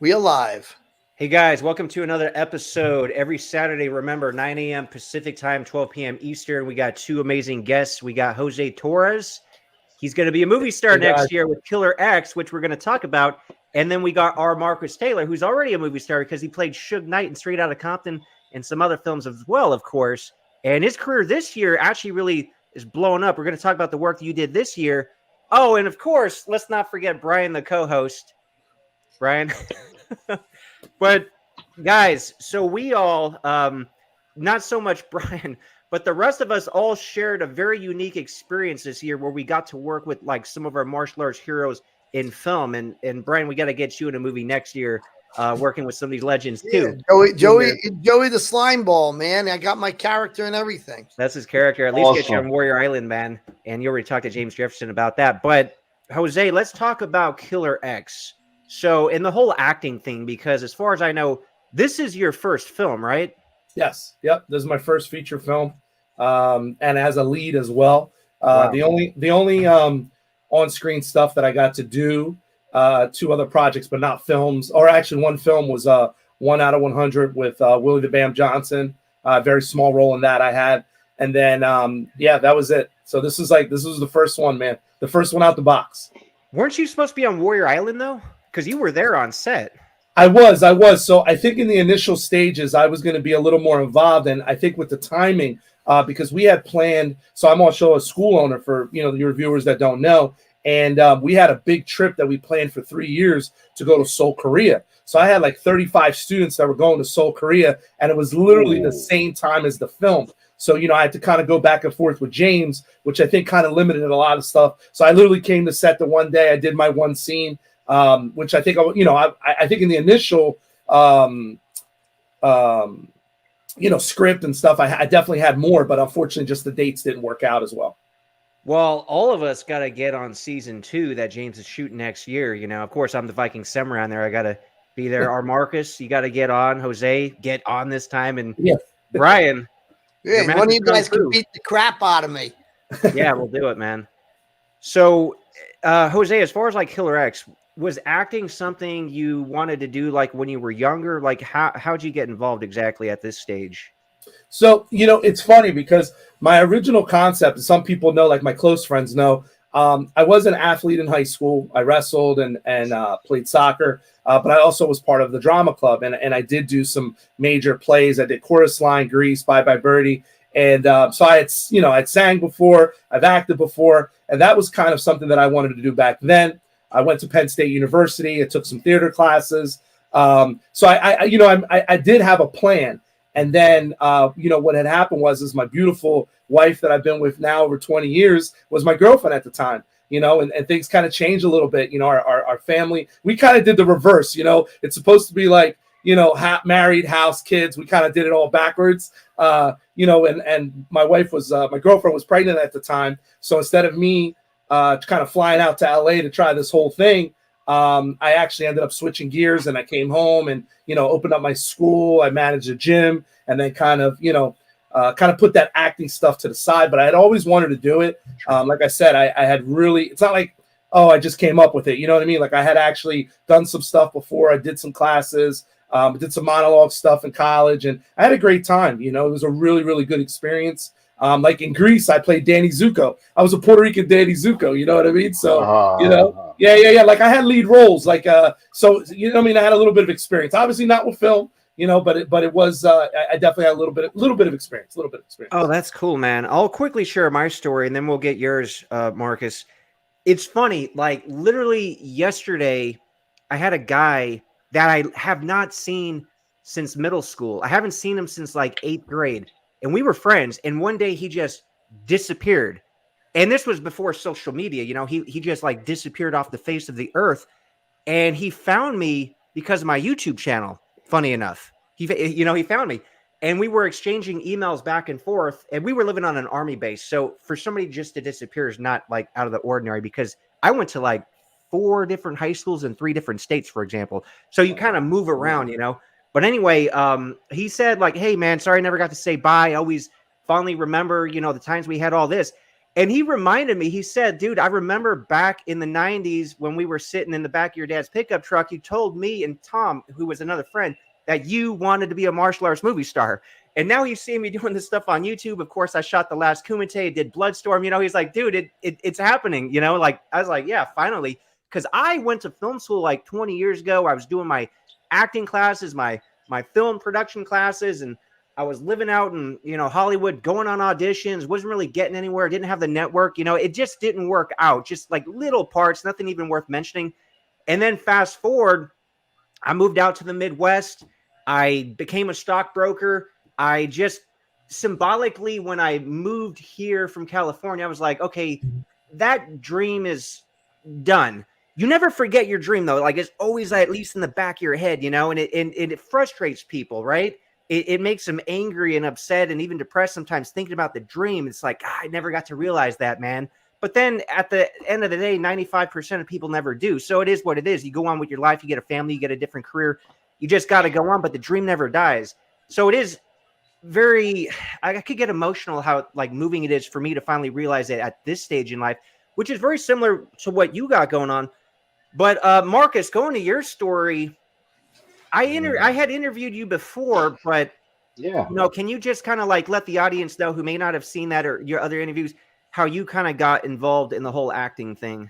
We alive. Hey guys, welcome to another episode. Every Saturday, remember, 9 a.m. Pacific time, 12 p.m. Eastern. We got two amazing guests. We got Jose Torres. He's going to be a movie star Hey, guys. next year with Killer X, which we're going to talk about. And then we got our Marcus Taylor, who's already a movie star because he played Suge Knight in Straight Outta Compton and some other films as well, of course. And his career this year actually really is blowing up. We're going to talk about the work that you did this year. Oh, and of course, let's not forget Brian, the co-host. Brian. But guys, so we all, not so much Brian, but the rest of us all shared a very unique experience this year where we got to work with like some of our martial arts heroes in film. And Brian, we got to get you in a movie next year, working with some of these legends too. Joey the slime ball, man. I got my character and everything. That's his character. At least get you on Warrior Island, man. And you already talked to James Jefferson about that. But Jose, let's talk about Killer X. So, in the whole acting thing, because as far as I know, this is your first film, right? Yes. Yep. This is my first feature film, and as a lead as well. Wow. The only on-screen stuff that I got to do, two other projects, but not films. Or actually, one film was 1 out of 100 with Willie the Bam Johnson. Very small role in that I had, and then that was it. So this was the first one, man. The first one out the box. Weren't you supposed to be on Warrior Island though? Because you were there on set. I was. So I think in the initial stages, I was going to be a little more involved. And I think with the timing, because we had planned, so I'm also a school owner for, your viewers that don't know. And we had a big trip that we planned for 3 years to go to Seoul, Korea. So I had like 35 students that were going to Seoul, Korea. And it was literally the same time as the film. So, I had to kind of go back and forth with James, which I think kind of limited a lot of stuff. So I literally came to set the one day. I did my one scene. Which I think, I think in the initial, script and stuff, I definitely had more, but unfortunately just the dates didn't work out as well. Well, all of us got to get on season 2 that James is shooting next year. Of course, I'm the Viking samurai on there. I got to be there. Our Marcus, you got to get on. Jose, get on this time. And Brian. Yeah, one of you guys can beat the crap out of me. Yeah, we'll do it, man. So, Jose, as far as like Killer X, was acting something you wanted to do like when you were younger? Like how'd you get involved exactly at this stage? So, it's funny because my original concept, some people know, like my close friends know, I was an athlete in high school. I wrestled and played soccer, but I also was part of the drama club. And I did do some major plays. I did Chorus Line, Grease, Bye Bye Birdie. And so I'd sang before, I've acted before, and that was kind of something that I wanted to do back then. I went to Penn State University. I took some theater classes. So I did have a plan. And then, what had happened was my beautiful wife that I've been with now over 20 years was my girlfriend at the time, and things kind of changed a little bit. Our family, we kind of did the reverse, it's supposed to be like, married, house, kids. We kind of did it all backwards, and my wife was, my girlfriend was pregnant at the time. So instead of me kind of flying out to LA to try this whole thing, I actually ended up switching gears, and I came home and, opened up my school. I managed a gym, and then kind of put that acting stuff to the side. But I had always wanted to do it. Like I said, I had really, it's not like, oh, I just came up with it. You know what I mean? Like I had actually done some stuff before. I did some classes, did some monologue stuff in college, and I had a great time. It was a really, really good experience. Like in Greece, I played Danny Zuko. I was a Puerto Rican Danny Zuko. You know what I mean? So, yeah. Like I had lead roles. Like, so I mean, I had a little bit of experience. Obviously, not with film. But it was. I definitely had a little bit of experience. Oh, that's cool, man. I'll quickly share my story, and then we'll get yours, Marcus. It's funny. Like literally yesterday, I had a guy that I have not seen since middle school. I haven't seen him since like 8th grade. And we were friends, and one day he just disappeared. And this was before social media, he just like disappeared off the face of the earth. And he found me because of my YouTube channel, funny enough. He found me. And we were exchanging emails back and forth, and we were living on an army base. So for somebody just to disappear is not like out of the ordinary, because I went to like 4 different high schools in 3 different states, for example. So you kind of move around, But anyway, he said like, hey, man, sorry I never got to say bye. I always fondly remember, the times we had all this. And he reminded me, he said, dude, I remember back in the 90s when we were sitting in the back of your dad's pickup truck, you told me and Tom, who was another friend, that you wanted to be a martial arts movie star. And now you see me doing this stuff on YouTube. Of course, I shot The Last Kumite, did Bloodstorm. You know, he's like, dude, it's happening. You know, like, I was like, yeah, finally. Because I went to film school like 20 years ago. I was doing my acting classes, my film production classes, and I was living out in, you know, Hollywood, going on auditions, wasn't really getting anywhere, didn't have the network, you know, it just didn't work out. Just like little parts, nothing even worth mentioning. And then fast forward, I moved out to the Midwest. I became a stockbroker. I just symbolically, when I moved here from California, I was like, okay, that dream is done. You never forget your dream though. Like it's always at least in the back of your head, you know, and it frustrates people, right? It makes them angry and upset and even depressed sometimes thinking about the dream. It's like, I never got to realize that, man. But then at the end of the day, 95% of people never do. So it is what it is. You go on with your life, you get a family, you get a different career. You just got to go on, but the dream never dies. So it is very, I could get emotional how like moving it is for me to finally realize it at this stage in life, which is very similar to what you got going on. But Marcus, going to your story, I had interviewed you before, but Yeah. you know, can you just kind of like let the audience know who may not have seen that or your other interviews, how you kind of got involved in the whole acting thing?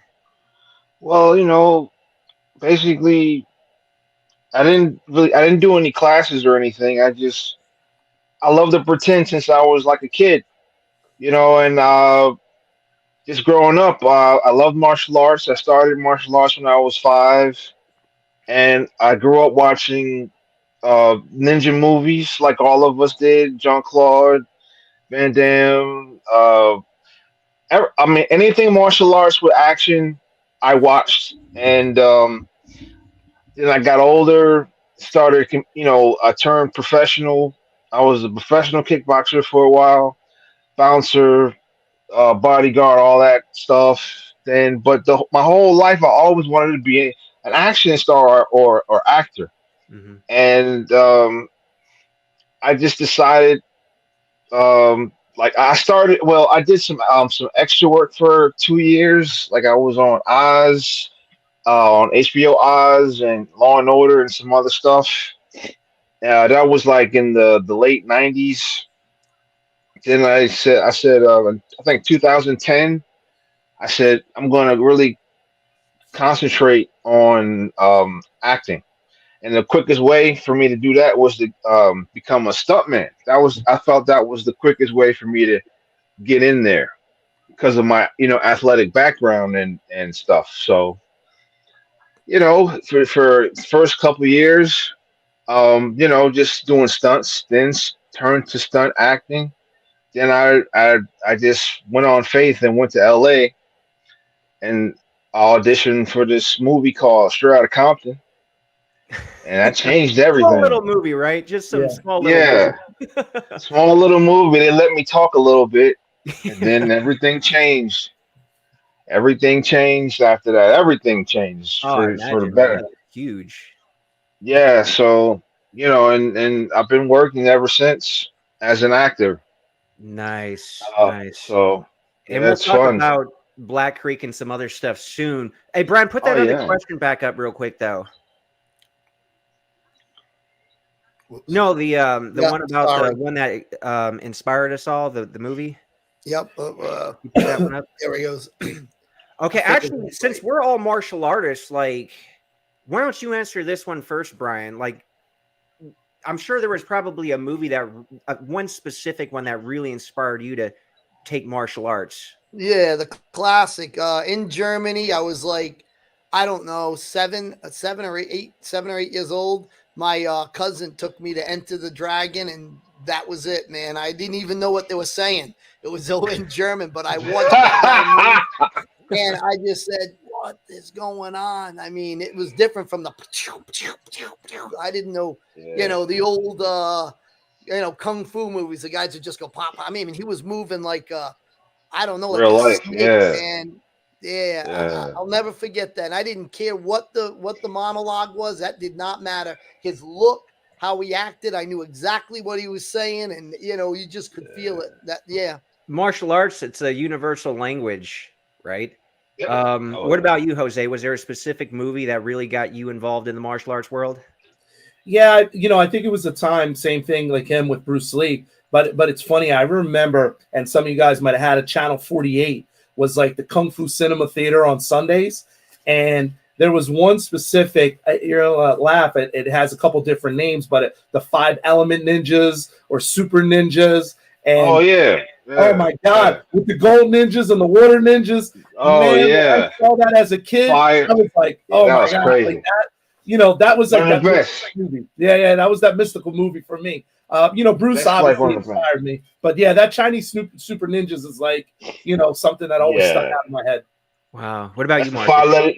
Well, basically, I didn't do any classes or anything. I love to pretend since I was like a kid, and just growing up, I loved martial arts. I started martial arts when I was 5, and I grew up watching ninja movies like all of us did. Jean Claude Van Damme. I mean, anything martial arts with action, I watched, and then I got older, started, I turned professional. I was a professional kickboxer for a while, bouncer, bodyguard, all that stuff. Then, but my whole life, I always wanted to be an action star or actor, Mm-hmm. and I just decided, like I started. Well, I did some extra work for 2 years. Like I was on Oz, on HBO Oz and Law and Order and some other stuff. That was like in the late '90s. Then I think 2010. I said I'm going to really concentrate on acting, and the quickest way for me to do that was to become a stuntman. I felt that was the quickest way for me to get in there because of my athletic background and stuff. So for first couple years, just doing stunts, then turned to stunt acting. Then I just went on faith and went to LA and auditioned for this movie called Straight Outta Compton, and that changed Small little everything. movie, right? Just some Yeah. small little Yeah, movie. small little movie. They let me talk a little bit, and then everything changed. Everything changed after that. Everything changed Oh, I for the imagine, man. better. Huge. Yeah, so and I've been working ever since as an actor. Nice, nice. So And yeah, we'll it's talk fun. about Black Creek and some other stuff soon. Hey, Brian, put Oh that other yeah. question back up real quick, though. Whoops. No, the Yeah, one about sorry. the one that inspired us all, the movie. Yep. You put that one up. There he goes. Okay, I figured actually, that's since right. we're all martial artists, like, why don't you answer this one first, Brian? Like, I'm sure there was probably a movie that one specific one that really inspired you to take martial arts. Yeah, the classic. In Germany, I was like, I don't know, 7 or 8 years old. My cousin took me to Enter the Dragon, and that was it, man. I didn't even know what they were saying. It was all in German, but I watched that guy move, and I just said, "What is going on?" I mean, it was different from the. I didn't know, Yeah, the old, kung fu movies. The guys would just go pop. I mean, he was moving like. I don't know, like real a life. snake, Yeah, man. Yeah, yeah, I'll never forget that. And I didn't care what the monologue was. That did not matter. His look, how he acted, I knew exactly what he was saying, and you just could feel it. That, yeah. martial arts, it's a universal language, right? Yep. What about you, Jose? Was there a specific movie that really got you involved in the martial arts world? Yeah, I think it was the time, same thing like him with Bruce Lee. But it's funny, I remember, and some of you guys might have had a Channel 48 was like the Kung Fu Cinema Theater on Sundays, and there was one specific. You'll laugh. It has a couple different names, but the Five Element Ninjas or Super Ninjas, Oh and yeah. oh my God, with the gold ninjas and the water ninjas. Oh Man, when yeah. I saw that as a kid, Fire. I was like, Yeah, oh that my was God, crazy. like that. That was like One of that the best. movie. Yeah, that was that mystical movie for me. Bruce That's like obviously one of the best. inspired me, but yeah, that Chinese Super Ninjas is like, something that always stuck Yeah. out in my head. Wow. What about That's you, the Marcus? 5 letter.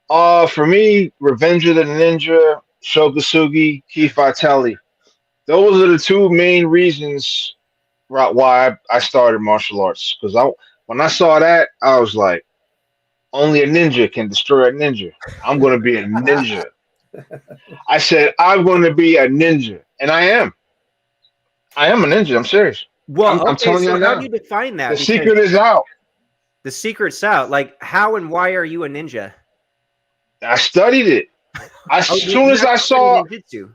Yeah. For me, Revenge of the Ninja, Shokasugi, Keith Vitali. Those are the two main reasons why I started martial arts. Because when I saw that, I was like, only a ninja can destroy a ninja. I'm going to be a ninja. I said, I'm going to be a ninja. And I am. I am a ninja. I'm serious. Well, I'm okay, telling so you how do now. you define that? The Because secret is out. the secret's out. Like, how and why are you a ninja? I studied it. As Oh, soon you as I actually study saw, ninjutsu.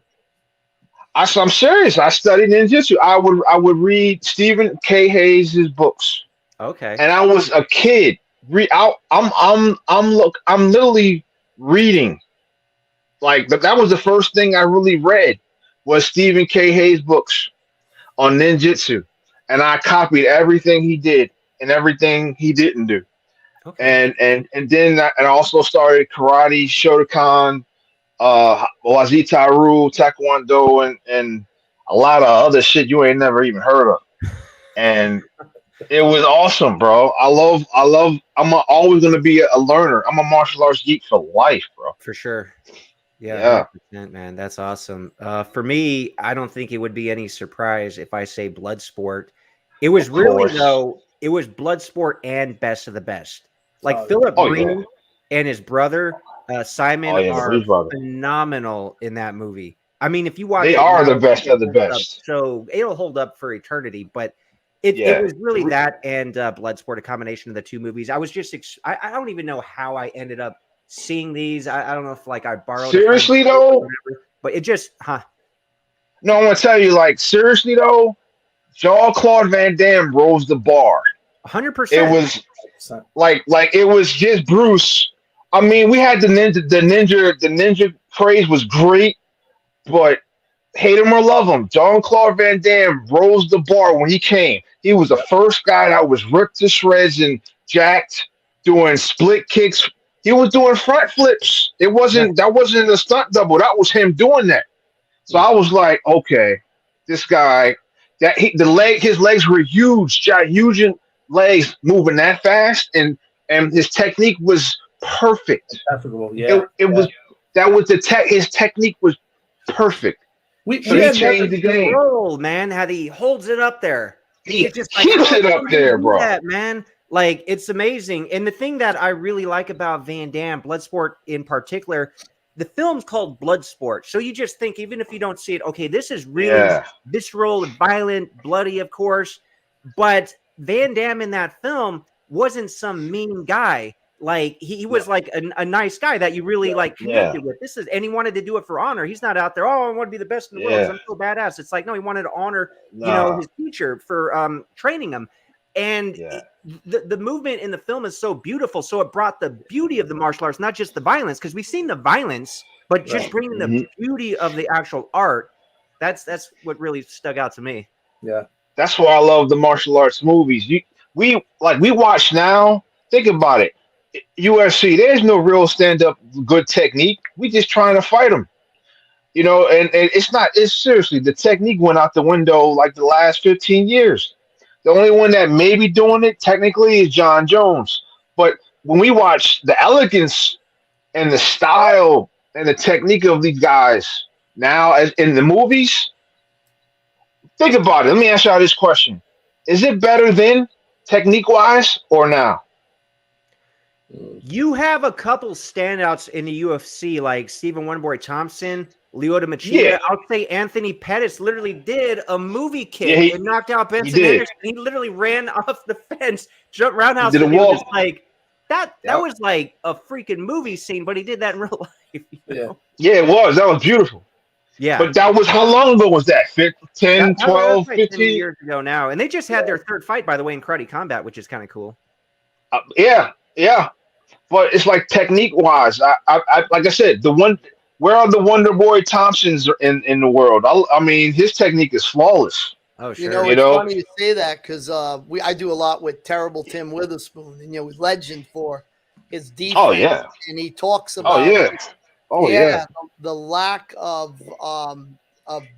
I'm serious. I studied ninjutsu. I would read Stephen K. Hayes' books, Okay. and I was a kid. I'm literally reading. Like that was the first thing I really read was Stephen K. Hayes books on ninjutsu, and I copied everything he did and everything he didn't do. Okay. And then I also started karate, Shotokan, Wazitaru, Taekwondo, and a lot of other shit you ain't never even heard of. And it was awesome, bro. Always gonna be a learner. I'm a martial arts geek for life, bro. For sure. Yeah, Yeah, 100%, man. That's awesome. For me, I don't think it would be any surprise if I say blood sport. It was of really, course. though, it was blood sport and best of the best. Like Oh, Philip Oh yeah. Green and his brother, Oh Simon, yeah, the are Blues Brothers. phenomenal in that movie. I mean, if you watch They it are the now, best of the holds up. best. So it'll hold up for eternity. But it Yeah. was really that and Bloodsport, a combination of the two movies. I was just, I don't even know how I ended up seeing these. I don't know if like I borrowed a friend's Seriously tape or though, whatever, but it just, no, I'm gonna tell you, like seriously though, Jean Claude Van Damme rose the bar. It 100%. was like it was just Bruce. I mean, we had the ninja craze was great, but hate him or love him, Jean Claude Van Damme rose the bar when he came. He was the first guy that was ripped to shreds and jacked, doing split kicks. He was doing front flips. Yeah. That wasn't a stunt double. That was him doing that. So I was like, okay, this guy, his legs were huge, huge legs moving that fast, and his technique was perfect. Preferable, yeah. It was that was the tech. His technique was perfect. We So we he had never. changed the game. Control, man, how he holds it up there. He It's just like, keeps how it up did he there, do bro. that, man? Like, it's amazing. And the thing that I really like about Van Damme, Bloodsport in particular, the film's called Bloodsport. So you just think, even if you don't see it, okay, this is really Yeah, visceral, violent, bloody, of course. But Van Damme in that film wasn't some mean guy. Like he was like a nice guy that you really like yeah, connected with. And he wanted to do it for honor. He's not out there, oh, I want to be the best in the world because yeah. I'm so badass. It's like, no, he wanted to honor, Nah, his teacher for training him. And yeah, the movement in the film is so beautiful. So it brought the beauty of the martial arts, not just the violence, because we've seen the violence, but just Right. bringing the hmm beauty of the actual art. That's what really stuck out to me. Yeah. That's why I love the martial arts movies. We watch now. Think about it. UFC. There's no real stand up good technique. We just trying to fight them. And it's not. It's seriously the technique went out the window like the last 15 years. The only one that may be doing it technically is John Jones. But when we watch the elegance and the style and the technique of these guys now as in the movies, think about it. Let me ask y'all this question: is it better then, technique wise, or now? You have a couple standouts in the UFC, like Stephen Wonderboy Thompson, Lyoto Machida. Yeah. I'll say Anthony Pettis literally did a movie Yeah, kick and knocked out he Benson did. Henderson. He literally ran off the fence, jumped roundhouse. He did a It was just walk. like that Yep. was like a freaking movie scene, but he did that in real life. You know? Yeah. Yeah, it was. That was beautiful. Yeah. But that was how long ago was that? 10, That was 12, like 10 15? years ago now. And they just had their third fight, by the way, in Karate Combat, which is kind of cool. Yeah, yeah. But it's like technique wise. I like I said, where are the Wonder Boy Thompsons in the world? I mean, his technique is flawless. Oh, You sure. know, You it's know? funny you say that because I do a lot with Terrible Tim Witherspoon, and he's legend for his defense. Oh yeah. And he talks Oh about yeah. Oh yeah. the lack of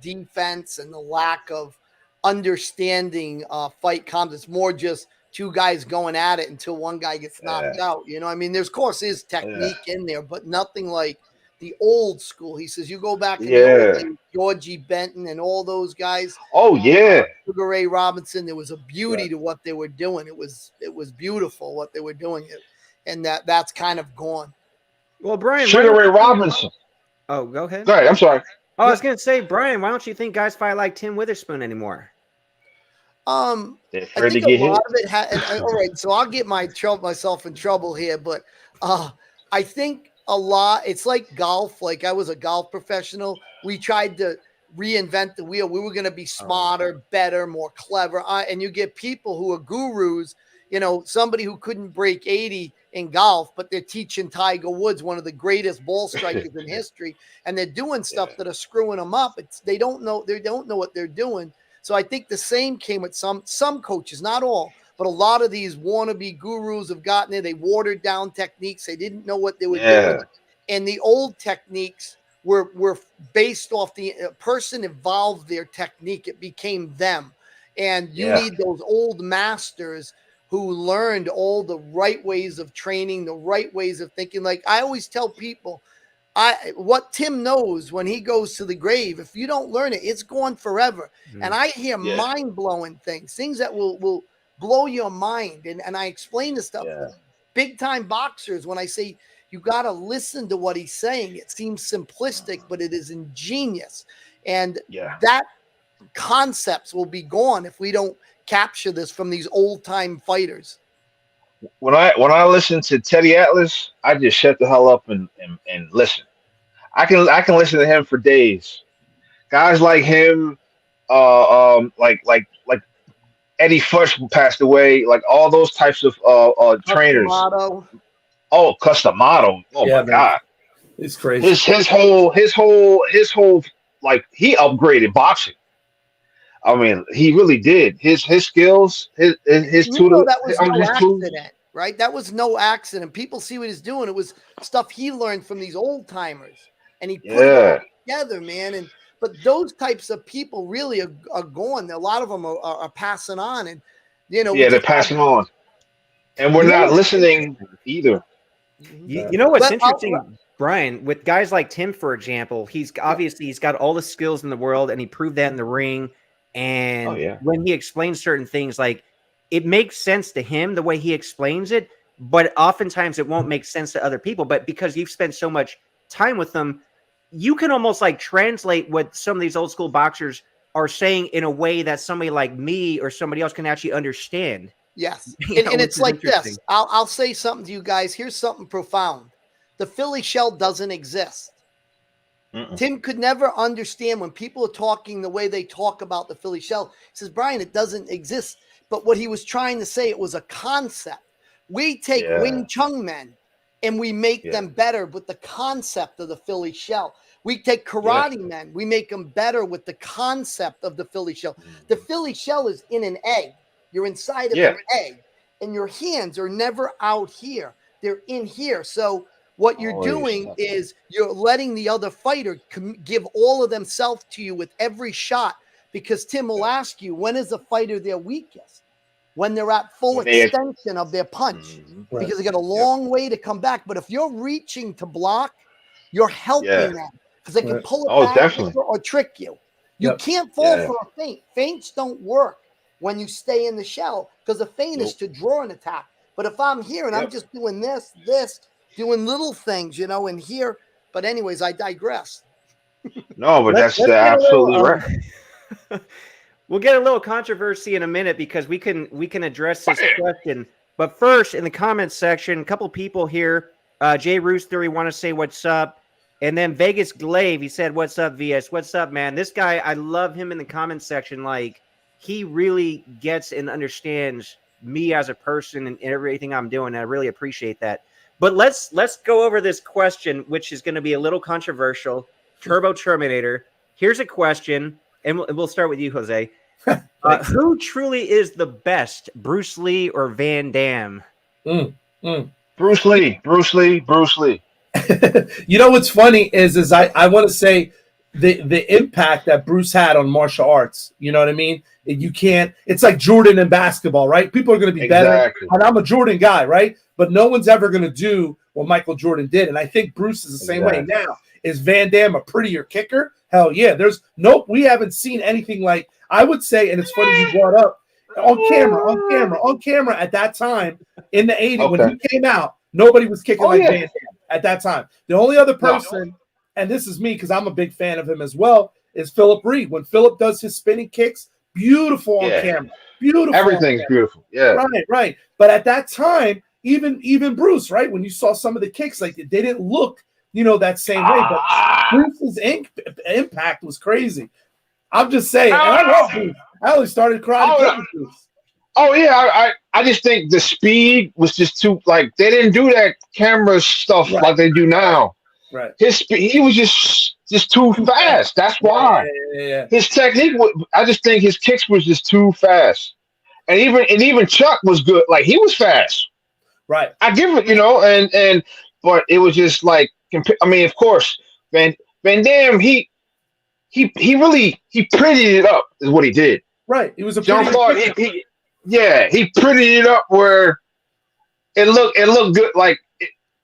defense and the lack of understanding fight comms. It's more just two guys going at it until one guy gets knocked out. You know, I mean, there's of course is technique in there, but nothing like the old school. He says you go back in the old days, Georgie Benton and all those guys. Oh yeah. Sugar Ray Robinson. There was a beauty to what they were doing. It was beautiful what they were doing, and that's kind of gone. Well, Brian, Sugar Ray Robinson. Oh, go ahead. All right, I'm sorry. Oh, I was going to say, Brian, why don't you think guys fight like Tim Witherspoon anymore? They're I afraid to think get a hit. lot of it. All right, so I'll get myself in trouble here, but I think a lot. It's like golf. Like I was a golf professional. We tried to reinvent the wheel. We were going to be smarter, better, more clever. And you get people who are gurus. You know, somebody who couldn't break 80 in golf, but they're teaching Tiger Woods, one of the greatest ball strikers in history, and they're doing stuff that are screwing them up. They don't know what they're doing. So I think the same came with some coaches, not all, but a lot of these wannabe gurus have gotten there. They watered down techniques. They didn't know what they were doing. And the old techniques were based off the person evolved their technique. It became them. And you need those old masters who learned all the right ways of training, the right ways of thinking. Like I always tell people, what Tim knows when he goes to the grave, if you don't learn it, it's gone forever. And I hear mind-blowing things that will blow your mind. And I explain this stuff to big-time boxers when I say, you got to listen to what he's saying. It seems simplistic, but it is ingenious. And that concepts will be gone if we don't capture this from these old-time fighters. When I listen to Teddy Atlas, I just shut the hell up and listen. I can listen to him for days. Guys like him, like Eddie Fuchs who passed away, like all those types of trainers. Customato. Oh, Customato. Oh my God. It's crazy. His whole like he upgraded boxing. I mean, he really did. His skills, his tutor. That was no accident, right? That was no accident. People see what he's doing. It was stuff he learned from these old timers, and he put it all together, man. But those types of people really are gone. A lot of them are passing on, and they're passing on, and we're not listening either. You know what's interesting, Brian, with guys like Tim, for example, he's got all the skills in the world, and he proved that in the ring. And when he explains certain things, like it makes sense to him the way he explains it, but oftentimes it won't make sense to other people. But because you've spent so much time with them, you can almost like translate what some of these old school boxers are saying in a way that somebody like me or somebody else can actually understand. Yes. And it's like this. I'll say something to you guys. Here's something profound. The Philly shell doesn't exist. Tim could never understand when people are talking the way they talk about the Philly shell. He says, Brian, it doesn't exist. But what he was trying to say, it was a concept. We take Wing Chun men and we make them better with the concept of the Philly shell. We take karate men, we make them better with the concept of the Philly shell. The Philly shell is in an egg. You're inside of an egg, and your hands are never out here. They're in here. So what you're doing is you're letting the other fighter give all of themselves to you with every shot, because Tim will ask you, when is a fighter their weakest? When they're at full extension of their punch, because they got a long way to come back. But if you're reaching to block, you're helping them because they can pull it back or trick you. You can't fall for a feint. Feints don't work when you stay in the shell, because a feint is to draw an attack. But if I'm here and I'm just doing this, doing little things, in here. But anyways, I digress. No, but Let's that's get a absolutely little. right. We'll get a little controversy in a minute because we can address this question. But first, in the comments section, a couple people here. Jay Rooster, we want to say what's up. And then Vegas Glaive, he said, "What's up, VS? What's up, man? This guy, I love him in the comments section. Like, he really gets and understands me as a person and everything I'm doing. I really appreciate that. But let's go over this question, which is going to be a little controversial. Turbo Terminator. Here's a question, and we'll start with you, Jose. Who truly is the best, Bruce Lee or Van Damme? Bruce Lee, Bruce Lee, Bruce Lee. You know what's funny is I want to say the impact that Bruce had on martial arts. You know what I mean? You can't. It's like Jordan in basketball, right? People are going to be better, and I'm a Jordan guy, right? But no one's ever going to do what Michael Jordan did, and I think Bruce is the same way now. Is Van Damme a prettier kicker? Hell yeah. We haven't seen anything like. I would say, and it's funny you brought up on camera at that time in the 80s when he came out, nobody was kicking Van Damme at that time. The only other person, and this is me because I'm a big fan of him as well, is Philip Reed. When Philip does his spinning kicks, beautiful on camera. Beautiful. Everything's beautiful. Yeah. Right. But at that time, even Bruce, right? When you saw some of the kicks, like they didn't look, that same way. But Bruce's impact was crazy. I'm just saying. And I love Bruce. I only started crying. Oh yeah, I just think the speed was just too they didn't do that camera stuff like they do now. Right. His speed, he was just too fast. That's why. Yeah. His technique, I just think his kicks was just too fast. And even Chuck was good. Like he was fast. Right. I give it, but it was just of course, Van Damme, he prettied it up is what he did. Right. It was a Jean-Claude, he prettied it up where it looked good.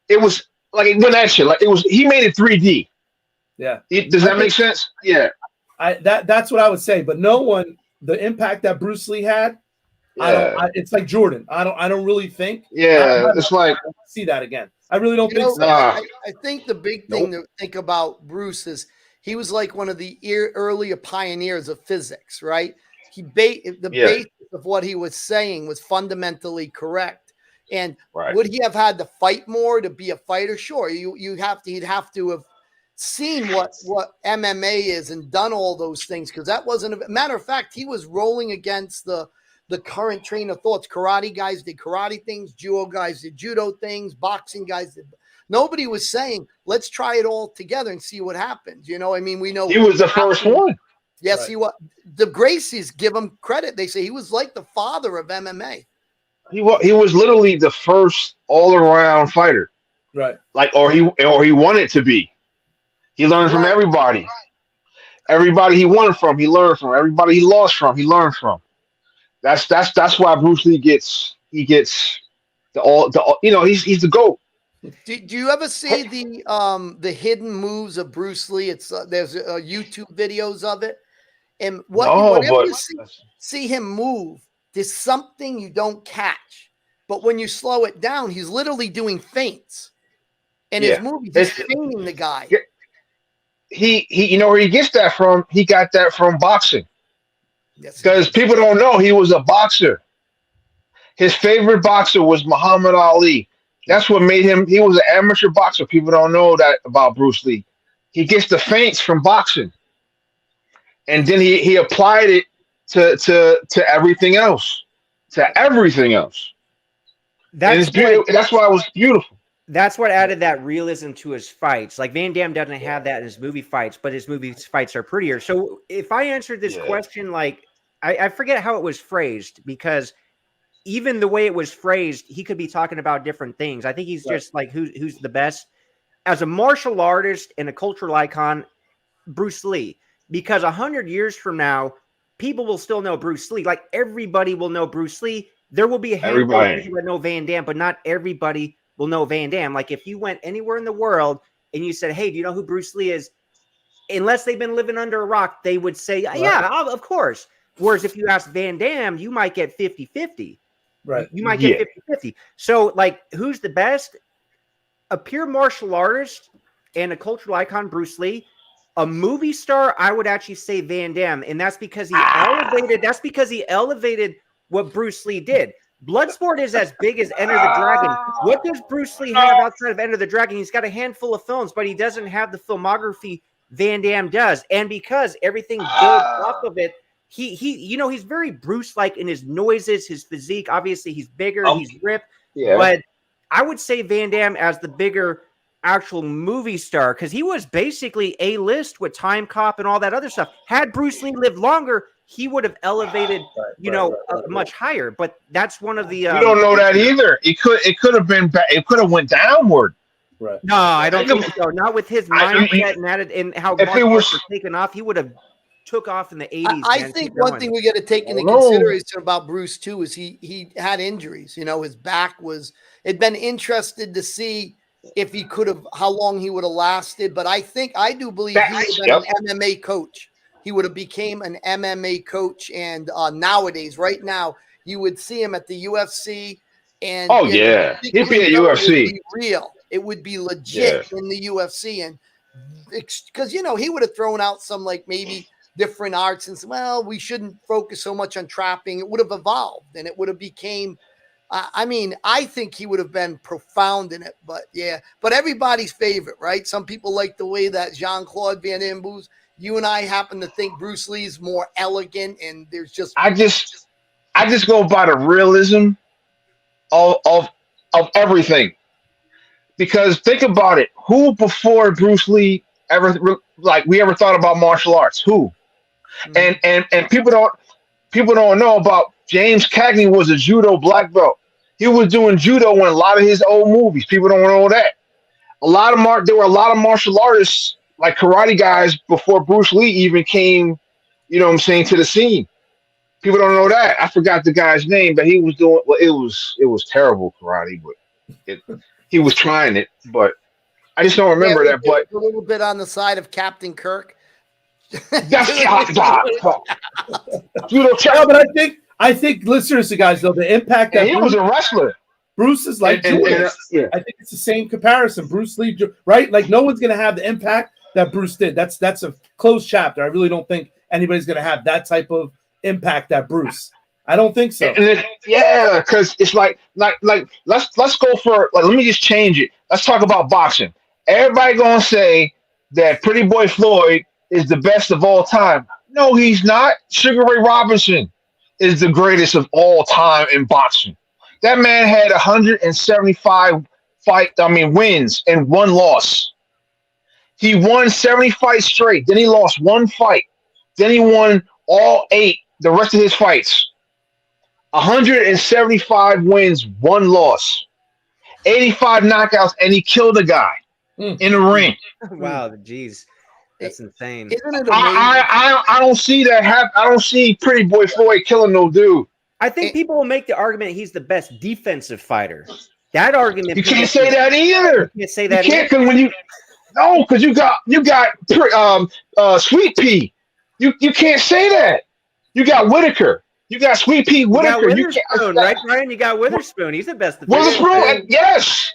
It was like it went at you. Like he made it 3D. Yeah. Does that make sense? Yeah. That's what I would say. But no one, the impact that Bruce Lee had, it's like Jordan. I don't really think. Yeah, it's like see that again. I really don't think so. I think the big thing to think about Bruce is he was like one of the earlier pioneers of physics, right? The basis of what he was saying was fundamentally correct. And would he have had to fight more to be a fighter? Sure. He'd have to have seen what MMA is and done all those things, because that wasn't a matter of fact. He was rolling against the current train of thoughts. Karate guys did karate things, judo guys did judo things, boxing guys did. Nobody was saying, let's try it all together and see what happens. We know he was the first one. Yes, right. He was. The Gracies give him credit. They say he was like the father of MMA. He was literally the first all-around fighter. Right. Or he wanted to be. He learned from everybody. Right. Everybody he won from, he learned from. Everybody he lost from, he learned from. That's why Bruce Lee gets he's the GOAT. Do you ever see the hidden moves of Bruce Lee? It's there's YouTube videos of it, and whenever you see him move, there's something you don't catch. But when you slow it down, he's literally doing feints, and his movies, he's feinting the guy. He where he gets that from? He got that from boxing. Because people don't know he was a boxer. His favorite boxer was Muhammad Ali. That's what made him. He was an amateur boxer. People don't know that about Bruce Lee. He gets the feints from boxing, and then he applied it to everything else. That's why it was beautiful. That's what added that realism to his fights. Like Van Damme doesn't have that in his movie fights, but his movie fights are prettier. So if I answered this question, I forget how it was phrased, because even the way it was phrased, he could be talking about different things. I think he's just like, who's the best as a martial artist and a cultural icon? Bruce Lee, because 100 years from now, people will still know Bruce Lee. Like everybody will know Bruce Lee. There will be a handful of people that know Van Damme, but not everybody will know Van Damme. Like if you went anywhere in the world and you said, hey, do you know who Bruce Lee is? Unless they've been living under a rock, they would say, yeah, of course. Whereas if you ask Van Damme, you might get 50-50. Right. You might get 50-50. So who's the best? A pure martial artist and a cultural icon, Bruce Lee. A movie star, I would actually say Van Damme, and that's because he elevated. That's because he elevated what Bruce Lee did. Bloodsport is as big as Enter the Dragon. What does Bruce Lee have outside of Enter the Dragon? He's got a handful of films, but he doesn't have the filmography Van Damme does. And because everything builds off of it, he's very Bruce-like in his noises, his physique. Obviously, he's bigger, he's ripped. Yeah. But I would say Van Damme as the bigger actual movie star, because he was basically A-list with Time Cop and all that other stuff. Had Bruce Lee lived longer, he would have elevated, much higher. But that's one of the. You don't know that either. It could have been. It could have went downward. Right. No, I don't think so. Not with his mindset and how if it was taken off, he would have took off in the 80s. I think one thing we got to take into consideration about Bruce too is he had injuries. His back was. It'd been interested to see if he could have, how long he would have lasted. But I do believe he would have been an MMA coach. He would have became an MMA coach. And nowadays, right now, you would see him at the UFC. And he'd be at UFC. It would be legit in the UFC. And because, he would have thrown out some maybe different arts and said, well, we shouldn't focus so much on trapping. It would have evolved and it would have became I think he would have been profound in it, but everybody's favorite, right? Some people like the way that Jean-Claude Van Damme moves. You and I happen to think Bruce Lee's more elegant, and there's just I just go by the realism of everything. Because think about it, who before Bruce Lee ever thought about martial arts? Who? Mm-hmm. And people don't know about James Cagney was a judo black belt. He was doing judo in a lot of his old movies. People don't know that. There were a lot of martial artists like karate guys before Bruce Lee even came, to the scene. People don't know that. I forgot the guy's name, but he was doing it was terrible karate, but he was trying it, but I just don't remember that. But a little bit on the side of Captain Kirk. That's but I think listeners, guys, though, the impact that he was a wrestler. Bruce is like Judas. I think it's the same comparison. Bruce Lee, right? Like no one's going to have the impact that Bruce did. That's a closed chapter. I really don't think anybody's going to have that type of impact that Bruce. I don't think so. Because it's like let's go for let me just change it. Let's talk about boxing. Everybody gonna say that Pretty Boy Floyd is the best of all time. No, he's not. Sugar Ray Robinson is the greatest of all time in boxing. That man had 175 wins and one loss. He won 70 fights straight. Then he lost one fight. Then he won all 8, the rest of his fights. 175 wins, one loss. 85 knockouts, and he killed a guy in the ring. Wow, geez. That's insane. Isn't it amazing? I don't see that I don't see Pretty Boy Floyd killing no dude. I think people will make the argument he's the best defensive fighter. That argument you can't say that either. You can't say that. You can't because you got Sweet Pea. You can't say that. You got Whitaker. You got Sweet Pea Whitaker. You got Witherspoon, right, Brian? You got Witherspoon. He's the best. Witherspoon, yes.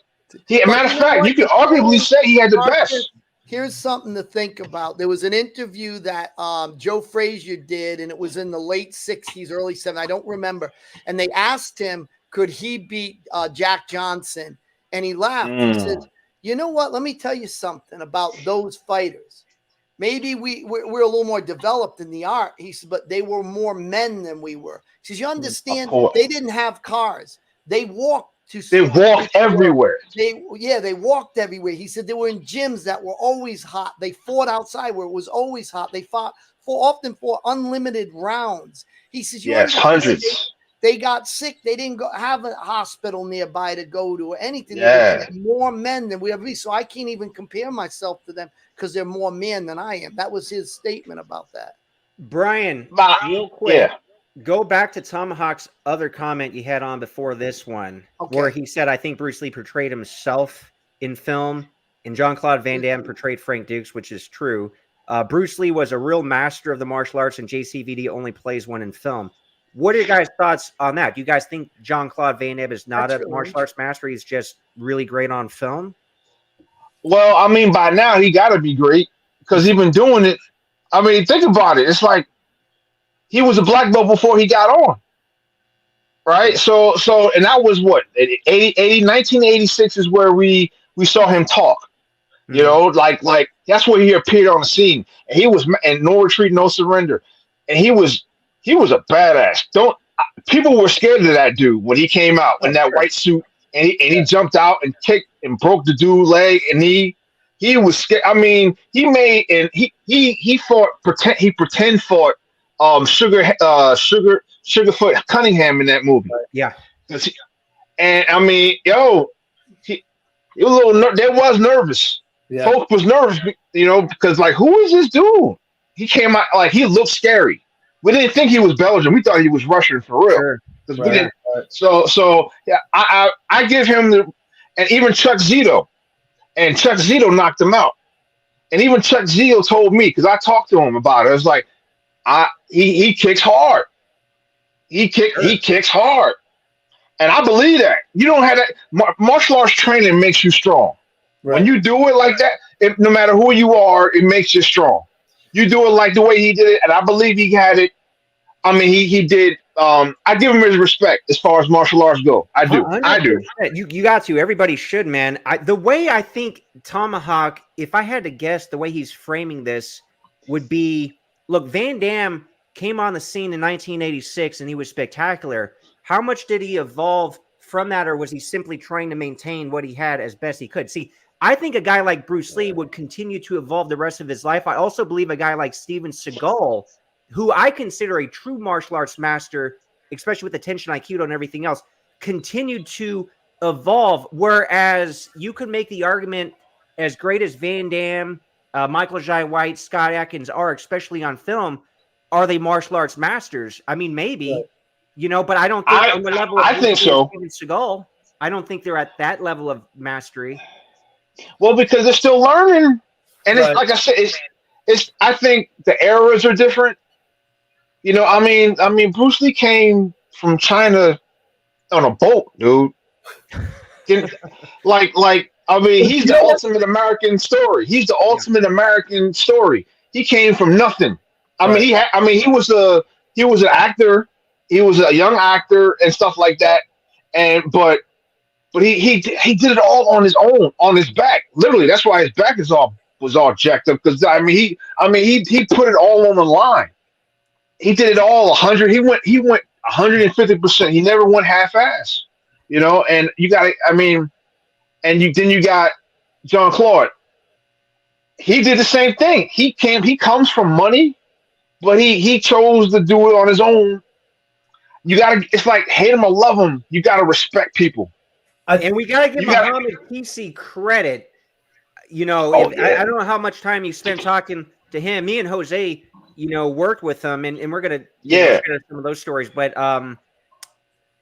Matter of fact, you could arguably say he had the best. Here's something to think about. There was an interview that Joe Frazier did, and it was in the late 60s, early 70s. I don't remember. And they asked him, could he beat Jack Johnson? And he laughed. He said, you know what? Let me tell you something about those fighters. Maybe we're a little more developed in the art. He said, but they were more men than we were. He says, you understand? They didn't have cars. They walked. They walked everywhere. They walked everywhere. He said they were in gyms that were always hot. They fought outside where it was always hot. They fought often for unlimited rounds. He says, yes, hundreds. They got sick. They didn't have a hospital nearby to go to or anything. Yeah. More men than we ever be. So I can't even compare myself to them because they're more men than I am. That was his statement about that. Brian, real quick. Go back to Tomahawk's other comment you had on before this one, where he said, I think Bruce Lee portrayed himself in film, and Jean-Claude Van Damme portrayed Frank Dukes, which is true. Bruce Lee was a real master of the martial arts, and JCVD only plays one in film. What are your guys' thoughts on that? Do you guys think Jean-Claude Van Damme is not a martial arts master? He's just really great on film? Well, I mean, by now he got to be great because he's been doing it. I mean, think about it. It's like he was a black belt before he got on, right? So, and that was what 1986 is where we saw him talk. You know, like that's where he appeared on the scene, and he was and no retreat, no surrender, and he was a badass. Don't people were scared of that dude when he came out in that white suit, and he jumped out and kicked and broke the dude's leg, and he was scared. I mean, he made and he fought pretend fought Sugarfoot Cunningham in that movie. Yeah, and I mean, he was a little. They was nervous. Yeah. Folk was nervous, you know, because like, who is this dude? He came out like he looked scary. We didn't think he was Belgian. We thought he was Russian for real. Sure. We didn't. So yeah, I give him and even Chuck Zito, and Chuck Zito knocked him out. And even Chuck Zito told me, because I talked to him about it. I was like, he kicks hard. He kicks hard, and I believe that. You don't have that. Martial arts training makes you strong. Right. When you do it like that, no matter who you are, it makes you strong. You do it like the way he did it, and I believe he had it. I mean, he did. I give him his respect as far as martial arts go. I do. 100%. I do. You got to. Everybody should, man. The way I think Tomahawk, if I had to guess, the way he's framing this would be: look, Van Damme came on the scene in 1986, and he was spectacular. How much did he evolve from that, or was he simply trying to maintain what he had as best he could? See, I think a guy like Bruce Lee would continue to evolve the rest of his life. I also believe a guy like Steven Seagal, who I consider a true martial arts master, especially with attention IQ and everything else, continued to evolve. Whereas you could make the argument, as great as Van Damme, Michael Jai White, Scott Adkins are, especially on film, are they martial arts masters? I mean, maybe, right. You know, but I don't think on the level of think so. Steven Seagal, I don't think they're at that level of mastery. Well, because they're still learning, and it's like I said, it's. I think the eras are different. You know, I mean, Bruce Lee came from China on a boat, dude. like, I mean, he's the ultimate American story. He's the ultimate American story. He came from nothing. I mean, he was an actor. He was a young actor and stuff like that. But he did it all on his own, on his back. Literally, that's why his back was all jacked up. Because he put it all on the line. He did it all 100. He went 150%. He never went half-ass. You know, and you got. I mean, then you got Jean-Claude. He did the same thing. He comes from money, but he chose to do it on his own. You gotta. It's like hate him or love him. You gotta respect people. And we gotta give Muhammad PC credit. You know, I don't know how much time you spent talking to him. Me and Jose, you know, worked with him, and we're gonna share some of those stories. But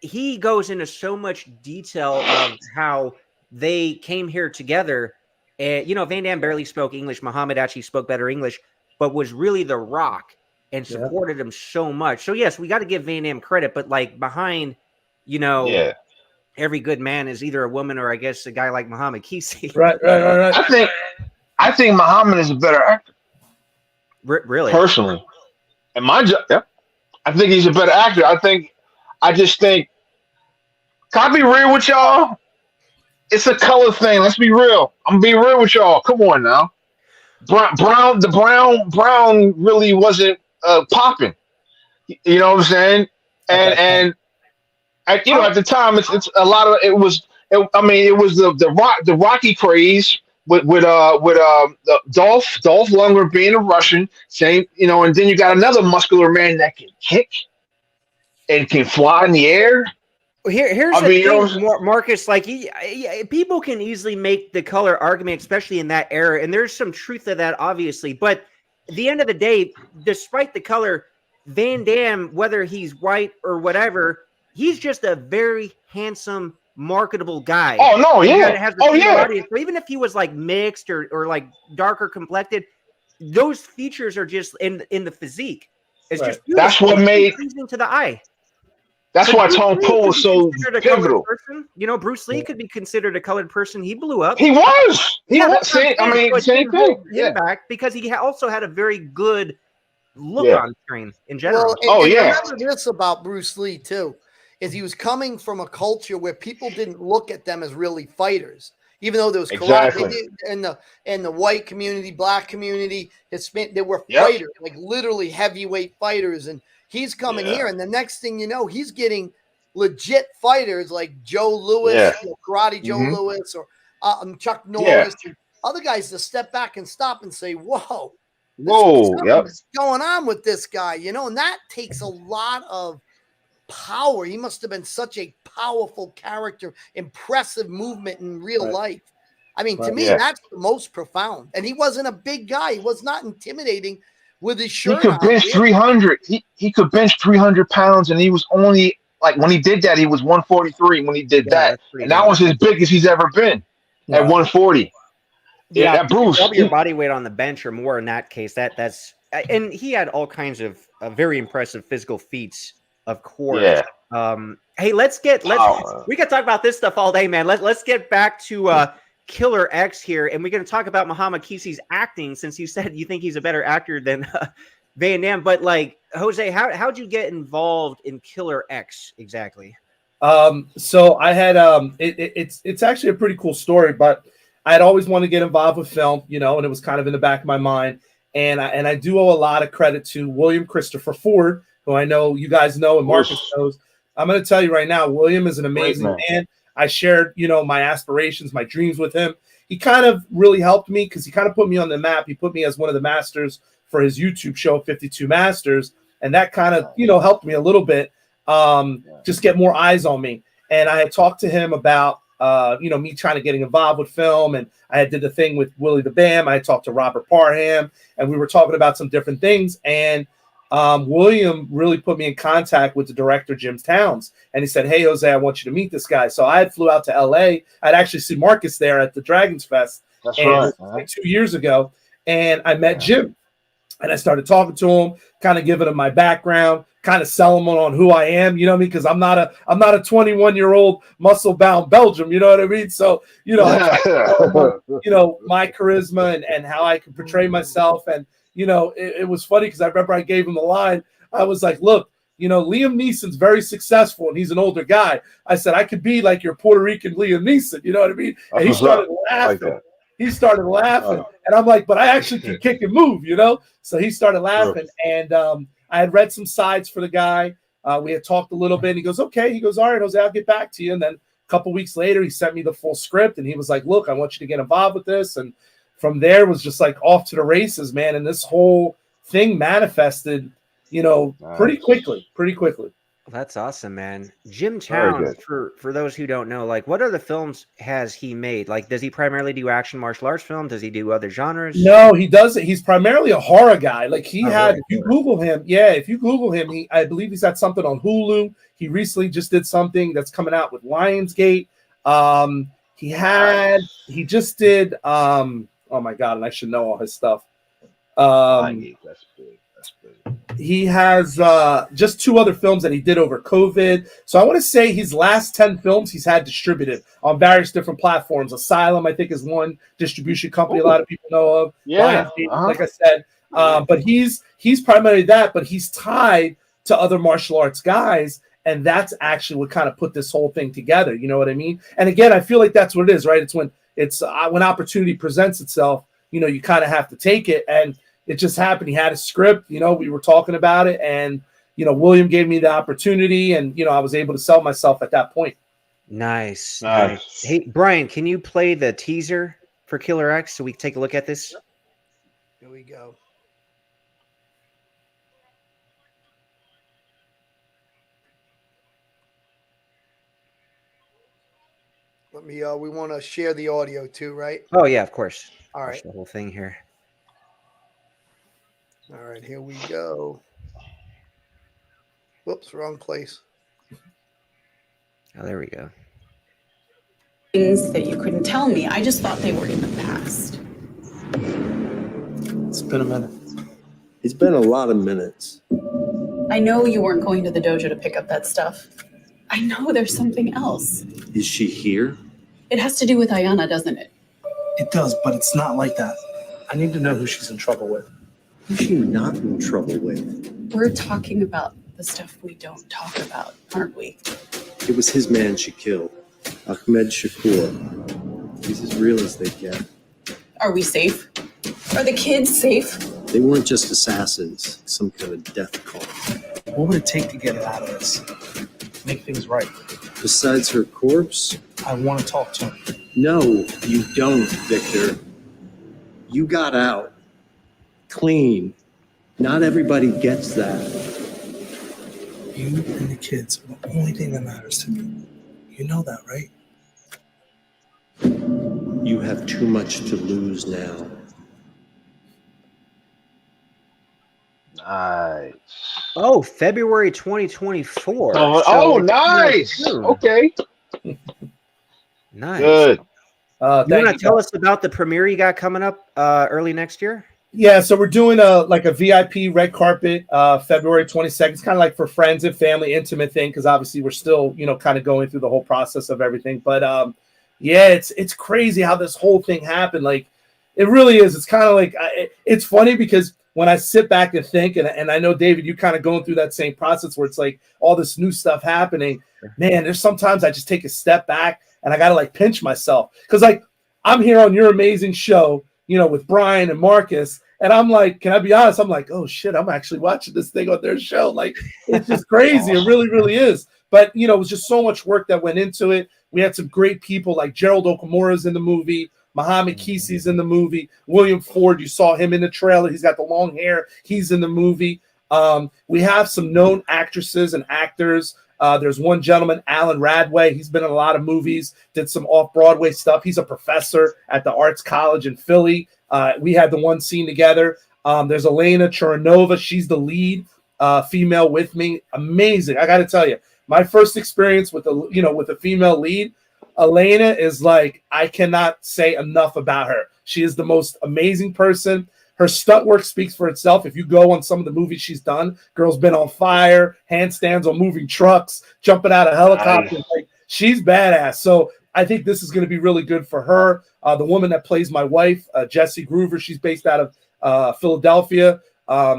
he goes into so much detail of how they came here together. And you know, Van Damme barely spoke English. Muhammad actually spoke better English, but was really the rock and supported him so much. So yes, we got to give Van Damme credit, but like behind, you know, every good man is either a woman or I guess a guy like Muhammad Kisi. Right. I think Muhammad is a better actor. Really? Personally. And I think he's a better actor. I just think, can I be real with y'all? It's a color thing. Let's be real. I'm gonna be real with y'all. Come on now. Brown really wasn't popping. You know what I'm saying? And you know, at the time, it's a lot of it was. I mean, it was the Rocky craze with Dolph Lundgren being a Russian, same, you know, and then you got another muscular man that can kick and can fly in the air. Here's the thing, Marcus. Like, people can easily make the color argument, especially in that era, and there's some truth to that, obviously. But at the end of the day, despite the color, Van Damme, whether he's white or whatever, he's just a very handsome, marketable guy. Oh no, yeah. Audience. So even if he was like mixed or like darker complected, those features are just in the physique. It's just beautiful. That's what made pleasing to the eye. That's But why Bruce Tone Lee Poe could was be so considered a colored pivotal. person. You know, Bruce Lee could be considered a colored person. He blew up. He was. He Yeah, was. that's what I'm Same, I saying. mean, So it same didn't thing. hold him Yeah. back because he also had a very good look Yeah. on screen in Well, general. Oh, and yeah. remember this about Bruce Lee too, is he was coming from a culture where people didn't look at them as really fighters, even though there was karate Exactly. in the white community, black community, they were Yep. fighters, like literally heavyweight fighters. And he's coming Yeah. here, and the next thing you know, he's getting legit fighters like Joe Lewis, Yeah. Karate Joe Hmm. Lewis, or Chuck Yeah. Norris, and other guys to step back and stop and say, "Whoa, Whoa. Yep. something's going on with this guy," and that takes a lot of power. He must have been such a powerful character, impressive movement in real life. I mean, to me, Yeah. that's the most profound. And he wasn't a big guy. He was not intimidating with his He shirt could on. bench 300. He could bench 300 pounds, and he was only like when he did that, he was 143 when he did Yeah, that, that's pretty and that good. was as big as he's ever been at 140. Yeah, That Bruce. double your body weight on the bench or more in that case. That's and he had all kinds of very impressive physical feats, of course. Yeah. Hey, we can talk about this stuff all day, man. Let's get back to Killer X here, and we're going to talk about Muhammad Kisi's acting, since you said you think he's a better actor than Van Damme. But like, Jose, how'd you get involved in Killer X exactly? So I had it's actually a pretty cool story, but I had always wanted to get involved with film, and it was kind of in the back of my mind. And I do owe a lot of credit to William Christopher Ford, who I know you guys know and Marcus knows. I'm going to tell you right now, William is an amazing man. I shared, my aspirations, my dreams with him. He kind of really helped me because he kind of put me on the map. He put me as one of the masters for his YouTube show, 52 Masters. And that kind of, helped me a little bit, just get more eyes on me. And I had talked to him about, me trying to getting involved with film. And I did the thing with Willie the Bam. I talked to Robert Parham, and we were talking about some different things. And William really put me in contact with the director, Jim Towns. And he said, "Hey, Jose, I want you to meet this guy." So I flew out to LA. I'd actually see Marcus there at the Dragons Fest. That's right. Like 2 years ago. And I met Jim. And I started talking to him, kind of giving him my background, kind of selling him on who I am, because I'm not a 21-year-old muscle-bound Belgium, you know what I mean? So, my charisma and how I can portray myself. And, it was funny because I remember I gave him the line. I was like, "Look, Liam Neeson's very successful and he's an older guy." I said, "I could be like your Puerto Rican Liam Neeson," you know what I mean? And he started laughing. He started laughing, and I'm like, "But I actually can kick and move, So he started laughing, and I had read some sides for the guy. We had talked a little bit. And he goes, "Okay." He goes, "All right, Jose, I'll get back to you." And then a couple weeks later, he sent me the full script, and he was like, "Look, I want you to get involved with this." And from there was just like off to the races, man. And this whole thing manifested, pretty quickly. That's awesome, man. Jim Towns, for those who don't know, like, what other films has he made? Like, does he primarily do action martial arts films? Does he do other genres? No, he doesn't. He's primarily a horror guy. Like if you Google him, I believe he's got something on Hulu. He recently just did something that's coming out with Lionsgate. He just did, oh my God, and I should know all his stuff. Lionsgate, that's big. He has just 2 other films that he did over COVID. So I want to say his last 10 films he's had distributed on various different platforms. Asylum, I think, is one distribution company a lot of people know of. Yeah. Like I said. But he's primarily that, but he's tied to other martial arts guys. And that's actually what kind of put this whole thing together. You know what I mean? And again, I feel like that's what it is, right? It's when opportunity presents itself, you kind of have to take it. And it just happened. He had a script, we were talking about it, and, William gave me the opportunity, and, I was able to sell myself at that point. Nice. Hey, Brian, can you play the teaser for Killer X so we can take a look at this? Here we go. Let me, we want to share the audio too, right? Oh, yeah, of course. All right. Watch the whole thing here. All right, here we go. Whoops, wrong place. Oh, there we go. Things that you couldn't tell me. I just thought they were in the past. It's been a minute. It's been a lot of minutes. I know you weren't going to the dojo to pick up that stuff. I know there's something else. Is she here? It has to do with Ayana, doesn't it? It does, but it's not like that. I need to know who she's in trouble with. Who's she not in trouble with? We're talking about the stuff we don't talk about, aren't we? It was his man she killed, Ahmed Shakur. He's as real as they get. Are we safe? Are the kids safe? They weren't just assassins, some kind of death cult. What would it take to get it out of this? Make things right. Besides her corpse? I want to talk to him. No, you don't, Victor. You got out. Clean. Not everybody gets that. You and the kids are the only thing that matters to me. You know that, right? You have too much to lose now. Nice. Oh, February 2024. Oh, nice. Okay. Nice. Good. You want to tell us about the premiere you got coming up early next year? Yeah, so we're doing a VIP red carpet February 22nd. It's kind of like for friends and family, intimate thing, because obviously we're still, kind of going through the whole process of everything. But yeah, it's crazy how this whole thing happened. Like, it really is. It's kind of like it's funny because when I sit back and think, and I know, David, you kind of going through that same process where it's like all this new stuff happening. Man, there's sometimes I just take a step back and I got to like pinch myself because like I'm here on your amazing show, with Brian and Marcus. And I'm like, can I be honest? I'm like, oh shit, I'm actually watching this thing on their show. Like, it's just crazy. It really, really is. But, it was just so much work that went into it. We had some great people like Gerald Okamura's in the movie. Muhammad Kisi's in the movie. William Ford, you saw him in the trailer. He's got the long hair. He's in the movie. We have some known actresses and actors. There's one gentleman, Alan Radway. He's been in a lot of movies, did some off-Broadway stuff. He's a professor at the Arts College in Philly. We had the one scene together. There's Elena Churanova. She's the lead female with me. Amazing. I got to tell you, my first experience with with a female lead, Elena is like, I cannot say enough about her. She is the most amazing person. Her stunt work speaks for itself. If you go on some of the movies she's done, Girl's Been on Fire, handstands on moving trucks, jumping out of helicopters. Nice. Like, she's badass. So I think this is going to be really good for her. The woman that plays my wife, Jessie Groover, she's based out of Philadelphia.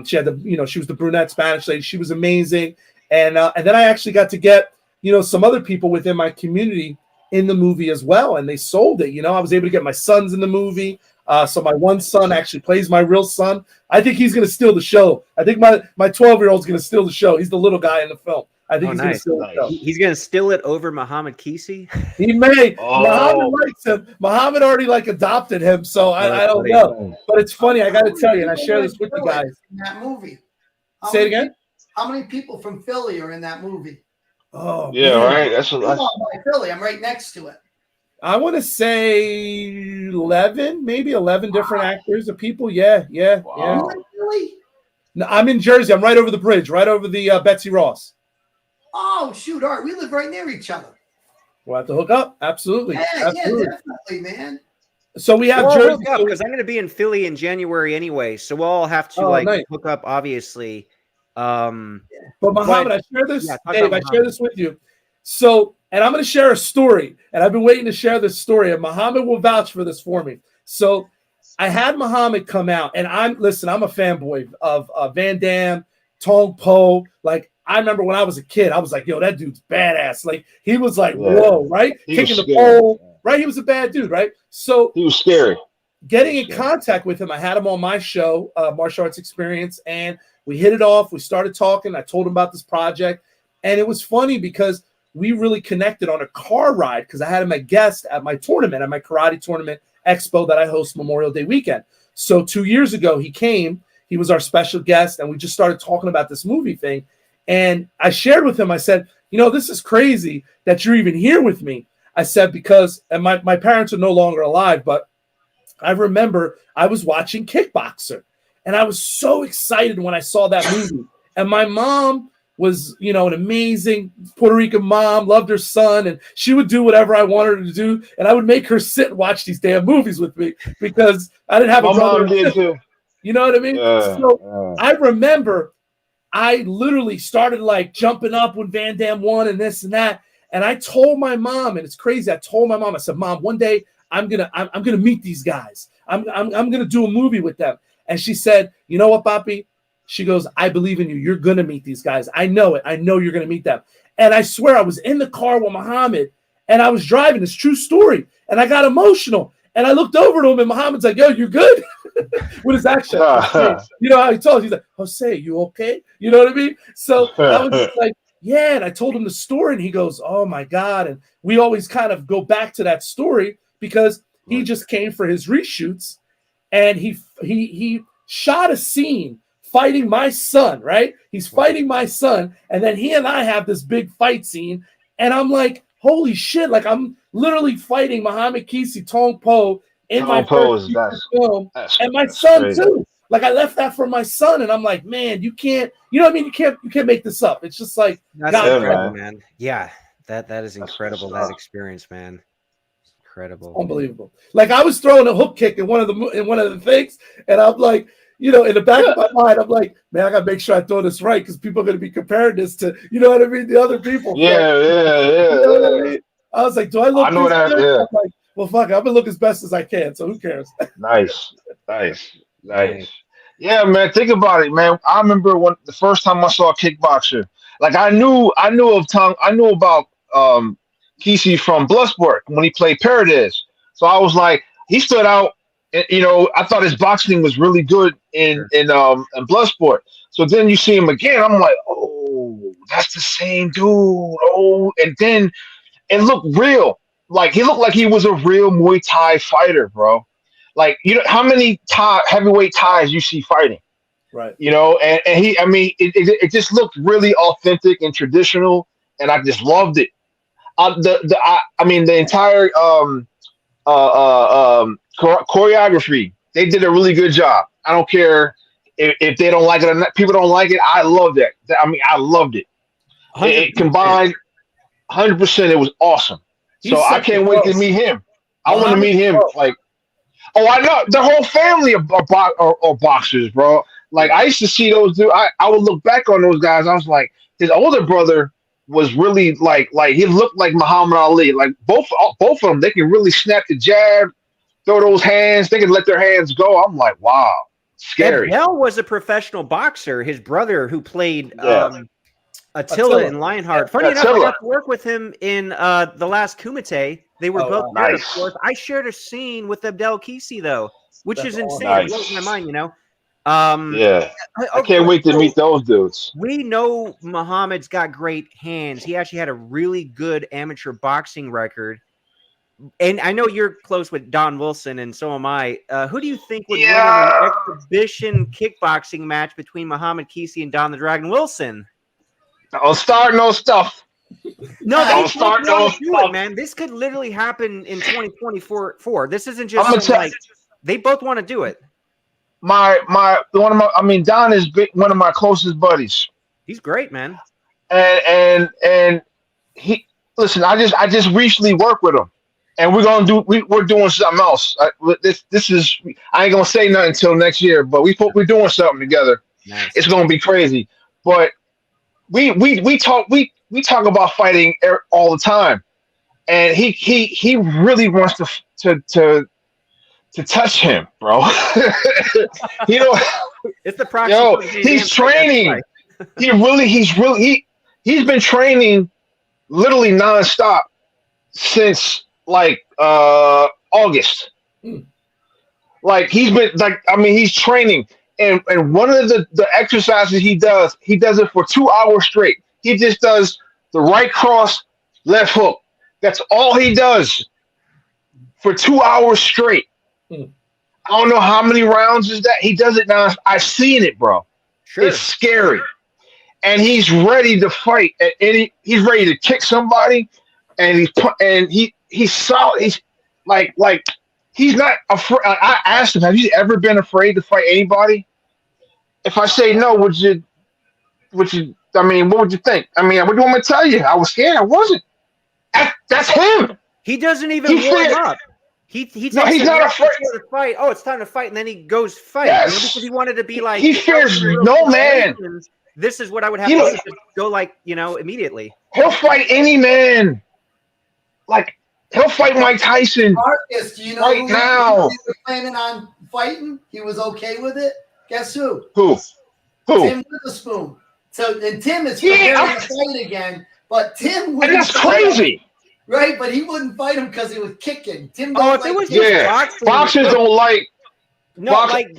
She had she was the brunette Spanish lady. She was amazing. And then I actually got to get, some other people within my community in the movie as well. And they sold it. I was able to get my sons in the movie. So my one son actually plays my real son. I think he's going to steal the show. I think my 12-year-old's going to steal the show. He's the little guy in the film. I think he's going to steal the show. He's going to steal it over Muhammad Kisi? He may. Muhammad likes him. Muhammad already adopted him, so I don't know. But it's funny. I got to tell you, and I share this with you guys. In that movie. Say it again? How many people from Philly are in that movie? Oh, yeah, man. Right. That's Philly. I'm right next to it. I want to say 11, maybe 11 different actors of people. Yeah. Wow. Really? No, I'm in Jersey. I'm right over the bridge, right over the Betsy Ross. Oh, shoot. All right. We live right near each other. We'll have to hook up. Absolutely. Yeah, Absolutely. yeah, definitely, man. So we have Jersey. Because I'm going to be in Philly in January anyway. So we'll all have to nice. hook up, obviously. But Muhammad, I share this. Dave, I share this with you. So, and I'm going to share a story, and I've been waiting to share this story, and Muhammad will vouch for this for me. So I had Muhammad come out, and I'm a fanboy of Van Damme, Tong Po. Like, I remember when I was a kid, I was like, yo, that dude's badass. Like, he was like, whoa, right? Kicking the pole, right? He was a bad dude, right? So he was scary. Getting in contact with him, I had him on my show, Martial Arts Xperience, and we hit it off. We started talking. I told him about this project, and it was funny because we really connected on a car ride because I had him a guest at my tournament, at my karate tournament expo that I host Memorial Day weekend. So 2 years ago, he came. He was our special guest, and we just started talking about this movie thing. And I shared with him, I said, this is crazy that you're even here with me. I said, because, and my parents are no longer alive, but I remember I was watching Kickboxer, and I was so excited when I saw that movie. And my mom was, an amazing Puerto Rican mom, loved her son, and she would do whatever I wanted her to do. And I would make her sit and watch these damn movies with me because I didn't have a brother. My mom did too. You know what I mean? I remember I literally started like jumping up when Van Damme won and this and that. And I told my mom, and it's crazy. I told my mom, I said, Mom, one day I'm gonna meet these guys. I'm gonna do a movie with them. And she said, you know what, Papi? She goes, I believe in you. You're gonna meet these guys. I know it. I know you're gonna meet them. And I swear I was in the car with Muhammad and I was driving. It's true story. And I got emotional. And I looked over to him and Muhammad's like, yo, you good? With his accent. You know how he told? He's like, Jose, you okay? You know what I mean? So I was just like, yeah. And I told him the story and he goes, oh my God. And we always kind of go back to that story because he just came for his reshoots and he shot a scene fighting my son, right? He's fighting my son. And then he and I have this big fight scene. And I'm like, holy shit. Like I'm literally fighting Muhammad Kisi Tong Po in my first film. And my son crazy. Too. Like I left that for my son. And I'm like, man, you can't, you know what I mean? You can't make this up. It's just like, that's incredible, man. Yeah. That is incredible. That experience, man. Incredible. Unbelievable. Like I was throwing a hook kick in one of the things. And I'm like, you know, in the back of my mind, I'm like, man, I gotta make sure I throw this right because people are gonna be comparing this to, you know what I mean, the other people. Yeah. You know what I mean? I was like, do I look? I know that. Yeah. I'm like, well, fuck it, I'm gonna look as best as I can. So who cares? Nice. Yeah, man. Think about it, man. I remember when the first time I saw a kickboxer. Like I knew about Kisi from Bloodsport when he played Paradise. So I was like, he stood out. You know, I thought his boxing was really good in Bloodsport. So then you see him again. I'm like, oh, that's the same dude. Oh, and then it looked real. Like he looked like he was a real Muay Thai fighter, bro. Like you know how many heavyweight Thais you see fighting, right? You know, and he, I mean, it just looked really authentic and traditional, and I just loved it. I mean, the entire choreography, they did a really good job. I don't care if they don't like it or not. People don't like it. I love that. I mean, I loved it. It combined 100%. It was awesome. So I can't wait to meet him. I want to meet him. Like, oh, I know the whole family are boxers, bro. Like I used to see those dudes. I would look back on those guys. I was like, his older brother was really like he looked like Muhammad Ali. Like both of them, they can really snap the jab, throw those hands. They can let their hands go. I'm like, wow, scary. Bell was a professional boxer. His brother, who played Attila in Lionheart. Funny enough, I got to work with him in the last Kumite. They were both there, of course. I shared a scene with Abdel Kisi, though, which is insane. It blows my mind, you know. I can't wait to meet those dudes. We know Muhammad's got great hands. He actually had a really good amateur boxing record. And I know you're close with Don Wilson, and so am I. Who do you think would win in an exhibition kickboxing match between Muhammad Kisi and Don the Dragon Wilson? I'll start no stuff. No, they start no stuff, man. This could literally happen in 2024. This isn't just like they both want to do it. Don is one of my closest buddies. He's great, man. And he listen. I just recently worked with him, and we're doing something else. This is I ain't gonna say nothing until next year, but we're doing something together. Nice. It's gonna be crazy, but we talk about fighting all the time, and he really wants to touch him, bro. You know, it's the process. He's training. He's been training literally nonstop since like August. Like he's been he's training, and one of the exercises he does it for 2 hours straight. He just does the right cross, left hook. That's all he does for 2 hours straight. I don't know how many rounds is that. He does it now. I've seen it, bro. Sure. It's scary. And he's ready to fight at any. He's ready to kick somebody, and he's solid. He's like he's not afraid. I asked him, "Have you ever been afraid to fight anybody?" If I say no, would you? I mean, what would you think? I mean, what do you want me to tell you? I was scared. I wasn't. That's him. He doesn't even warm up. He's not afraid to fight. Oh, it's time to fight, and then he goes fight. Yes. Because he wanted to be like he fears no man. this is what I would have You to know- do to go like, immediately. He'll fight any man. Like he'll fight Mike Tyson. Marcus, do you know Right who now. he was planning on fighting? He was okay with it. Guess who? Who? Tim Witherspoon. So and Tim is preparing to fight again, but Tim And wouldn't that's fight him, crazy. right? But he wouldn't fight him because he was kicking. Tim Oh, don't if like it was kicking. just Yeah. boxing, Boxers don't like. no, box- like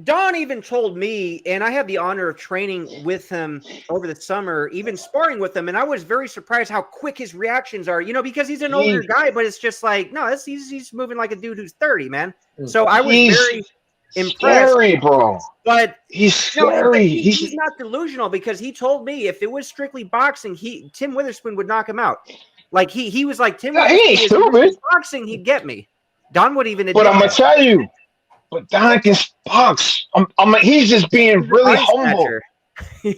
Don even told me, and I had the honor of training with him over the summer, even sparring with him, and I was very surprised how quick his reactions are. Because he's an older guy, but it's just like, no, he's moving like a dude who's 30, man. So I was He's very impressed. scary, bro. But He's no, scary. he's not delusional because he told me if it was strictly boxing, Tim Witherspoon would knock him out. Like he was like Tim. Yeah, he ain't Witherspoon, stupid. boxing, he'd get me. Don would even admit But I'm gonna that. tell you, but Don can box. He's just being really Body humble. stature.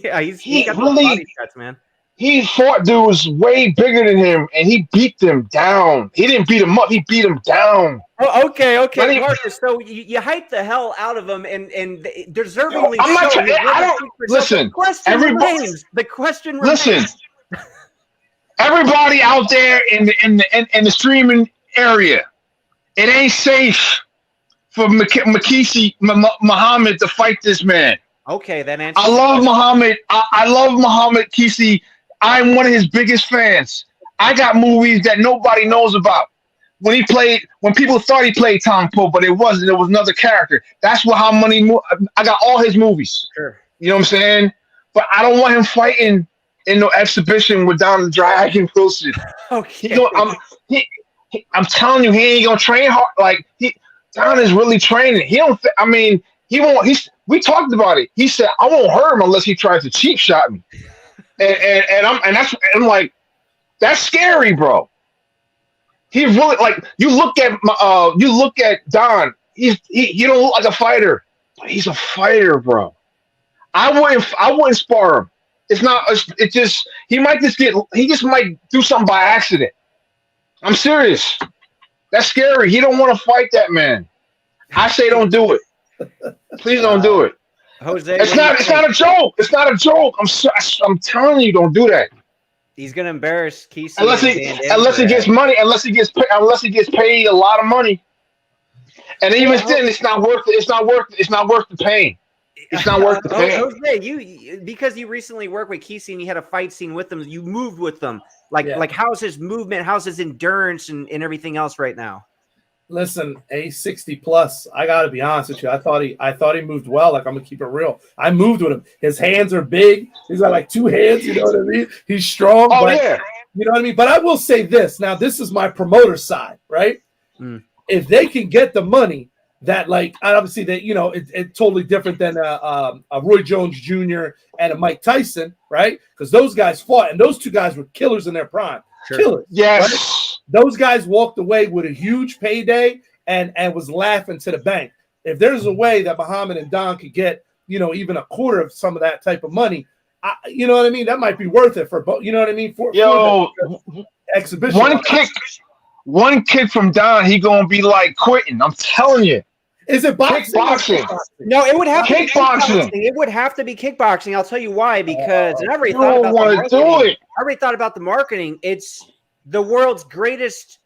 Yeah, He he's got really- the body shots, man. He fought dudes way bigger than him, and he beat them down. He didn't beat them up. He beat them down. Oh, okay, Not even- Marcus. So you hype the hell out of him, and deservingly I'm not so. trying- He's I don't- speak for himself. listen, The question everybody- remains. The question Listen, remains. everybody out there in the streaming area, it ain't safe for Muhammad to fight this man. Okay, that answers. I love Muhammad. I love Muhammad Kisi. I'm one of his biggest fans. I got movies that nobody knows about. When people thought he played Tom Poe, but it wasn't. It was another character. That's how many. I got all his movies. Sure. You know what I'm saying? But I don't want him fighting in no exhibition with Don the Dragon Wilson. Okay. I'm telling you, he ain't gonna train hard. Like Don is really training. He don't. I mean, he won't. We talked about it. He said, "I won't hurt him unless he tries to cheap shot me." And I'm like, that's scary, bro. He really like you look at Don. He don't look like a fighter, but he's a fighter, bro. I wouldn't spar him. It's not. It just he just might do something by accident. I'm serious. That's scary. He don't want to fight that man. I say don't do it. Please don't do it. Jose, It's not a joke. It's not a joke. I'm telling you, don't do that. He's gonna embarrass Kesey Unless he gets money. Unless he gets paid a lot of money. And even then, it's not worth it. It's not worth the pain. It's not worth the pain. Jose, you because you recently worked with Kesey and you had a fight scene with them. You moved with them. Like how's his movement? How's his endurance and everything else right now? Listen, a 60 plus. I got to be honest with you. I thought he moved well. Like I'm gonna keep it real. I moved with him. His hands are big. He's got like two hands. You know what I mean? He's strong. Oh but, yeah. You know what I mean? But I will say this. Now this is my promoter side, right? If they can get the money that, like, obviously that it's totally different than a Roy Jones Jr. and a Mike Tyson, right? Because those guys fought, and those two guys were killers in their prime. Sure. Killers. Yes. Right? Those guys walked away with a huge payday and was laughing to the bank. If there's a way that Muhammad and Don could get, even a quarter of some of that type of money, you know what I mean? That might be worth it for both. You know what I mean? For the exhibition. One kick from Don, he gonna be like quitting. I'm telling you. Is it boxing? Kickboxing. No, it would have to be Kickboxing. It would have to be kickboxing. I'll tell you why. Because and I already You thought don't about want the to do marketing. it. I already thought about the marketing. It's the world's greatest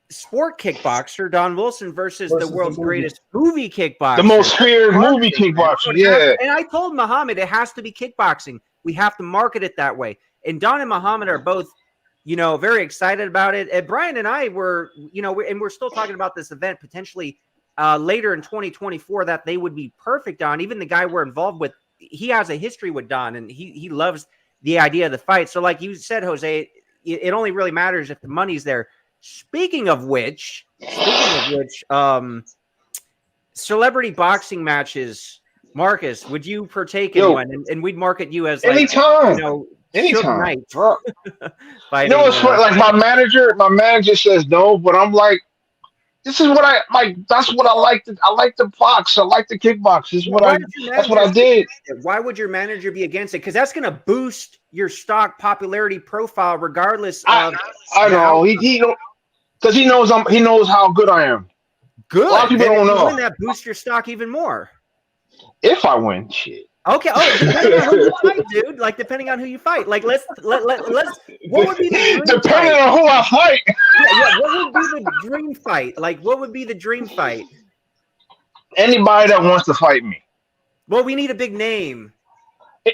sport kickboxer, Don Wilson, versus the world's greatest movie kickboxer. The most feared movie kickboxer. Yeah. And I told Muhammad it has to be kickboxing. We have to market it that way. And Don and Muhammad are both, very excited about it. And Brian and I were, and we're still talking about this event potentially later in 2024 that they would be perfect on. Even the guy we're involved with, he has a history with Don, and he loves the idea of the fight. So like you said, Jose, it only really matters if the money's there. Speaking of which, celebrity boxing matches, Marcus, would you partake in one? And we'd market you as like, anytime. Anytime. Knight. Bro. Fighting, It's funny, like my manager says no, but I'm like, this is what I like. That's what I like. I like the box. I like the kickbox. That's what I did. Why would your manager be against it? Because that's going to boost your stock popularity profile, regardless of. I know he don't, because he knows how good I am. Good. A lot of people don't know. Wouldn't that boost your stock even more? If I win, shit. Okay. Oh, depending on who you fight, dude. Like depending on who you fight. Like let's. What would be the dream Depending fight? on who I fight. Yeah. What would be the dream fight? Like what would be the dream fight? Anybody that wants to fight me. Well, we need a big name.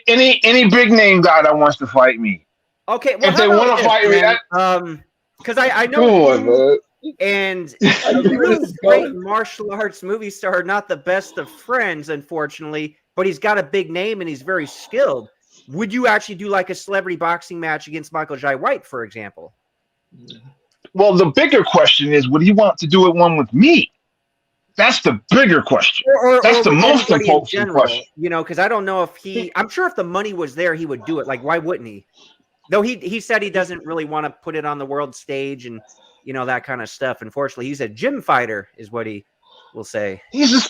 Any big name guy that wants to fight me. Okay. Well, If they want to fight me, because I come know on, man. and I a knew where really this is great going. martial arts movie star, not the best of friends, unfortunately, but he's got a big name and he's very skilled. Would you actually do like a celebrity boxing match against Michael Jai White, for example? Well, the bigger question is, would he want to do one with me? That's the bigger question. That's the with most anybody in important general, question. you know, because I don't know if I'm sure if the money was there, he would do it. Like, why wouldn't he? Though he said he doesn't really want to put it on the world stage and, you know, that kind of stuff. Unfortunately, he's a gym fighter is what he will say. He's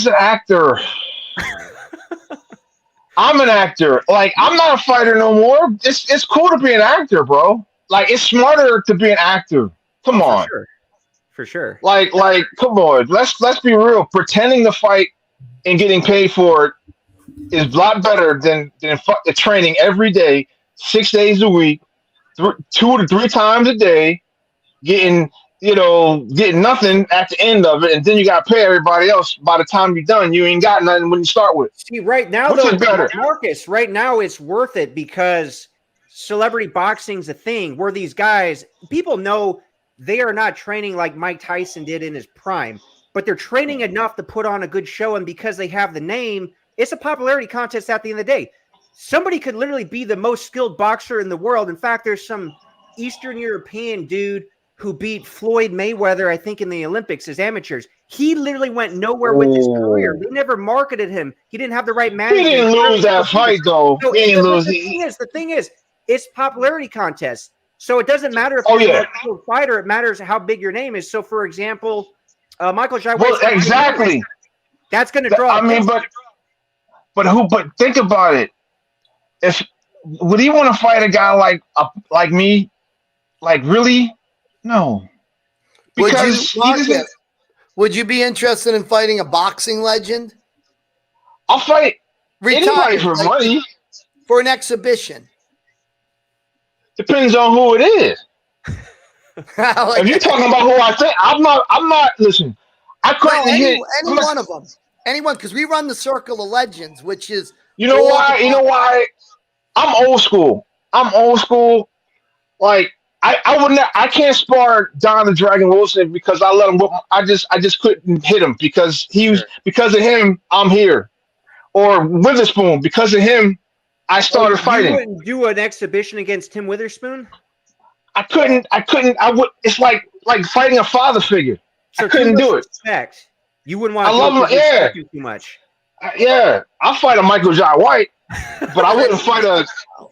an actor. I'm an actor. Like, I'm not a fighter no more. It's cool to be an actor, bro. Like, it's smarter to be an actor. Come on. For sure. Like, come on. Let's be real. Pretending to fight and getting paid for it is a lot better than training every day, 6 days a week, 2 to 3 times a day, getting nothing at the end of it, and then you got to pay everybody else. By the time you're done, you ain't got nothing when you start with. See, right now, Which is better? Marcus, right now it's worth it because celebrity boxing's a thing where these guys, people know they are not training like Mike Tyson did in his prime, but they're training enough to put on a good show, and because they have the name, it's a popularity contest at the end of the day. Somebody could literally be the most skilled boxer in the world. In fact, there's some Eastern European dude who beat Floyd Mayweather, I think, in the Olympics as amateurs. He literally went nowhere with his career. They never marketed him. He didn't have the right management. He didn't lose that fight, though. So He didn't lose. The thing is, it's popularity contest. So it doesn't matter if you're a skilled fighter. It matters how big your name is. So, for example, Michael Jai White. Well, exactly. That's going to draw. I mean, but think about it. Would he want to fight a guy like me? Like, really? No. Because would you be interested in fighting a boxing legend? I'll fight anybody for money. For an exhibition. Depends on who it is. If you're talking about who I think, I'm not. Listen, I couldn't hit any one of them. Anyone, because we run the Circle of Legends, which is You know why? I'm old school. Like, I would not. I can't spar Don the Dragon Wilson because I let him. I just couldn't hit him because because of him. I'm here. Or Witherspoon, because of him, I started fighting. You wouldn't do an exhibition against Tim Witherspoon? I couldn't. I would. It's like fighting a father figure. So I couldn't do it. Respect. You wouldn't want to. I love him. Yeah. Too much. Yeah, I'll fight a Michael Jai White, but I wouldn't fight a.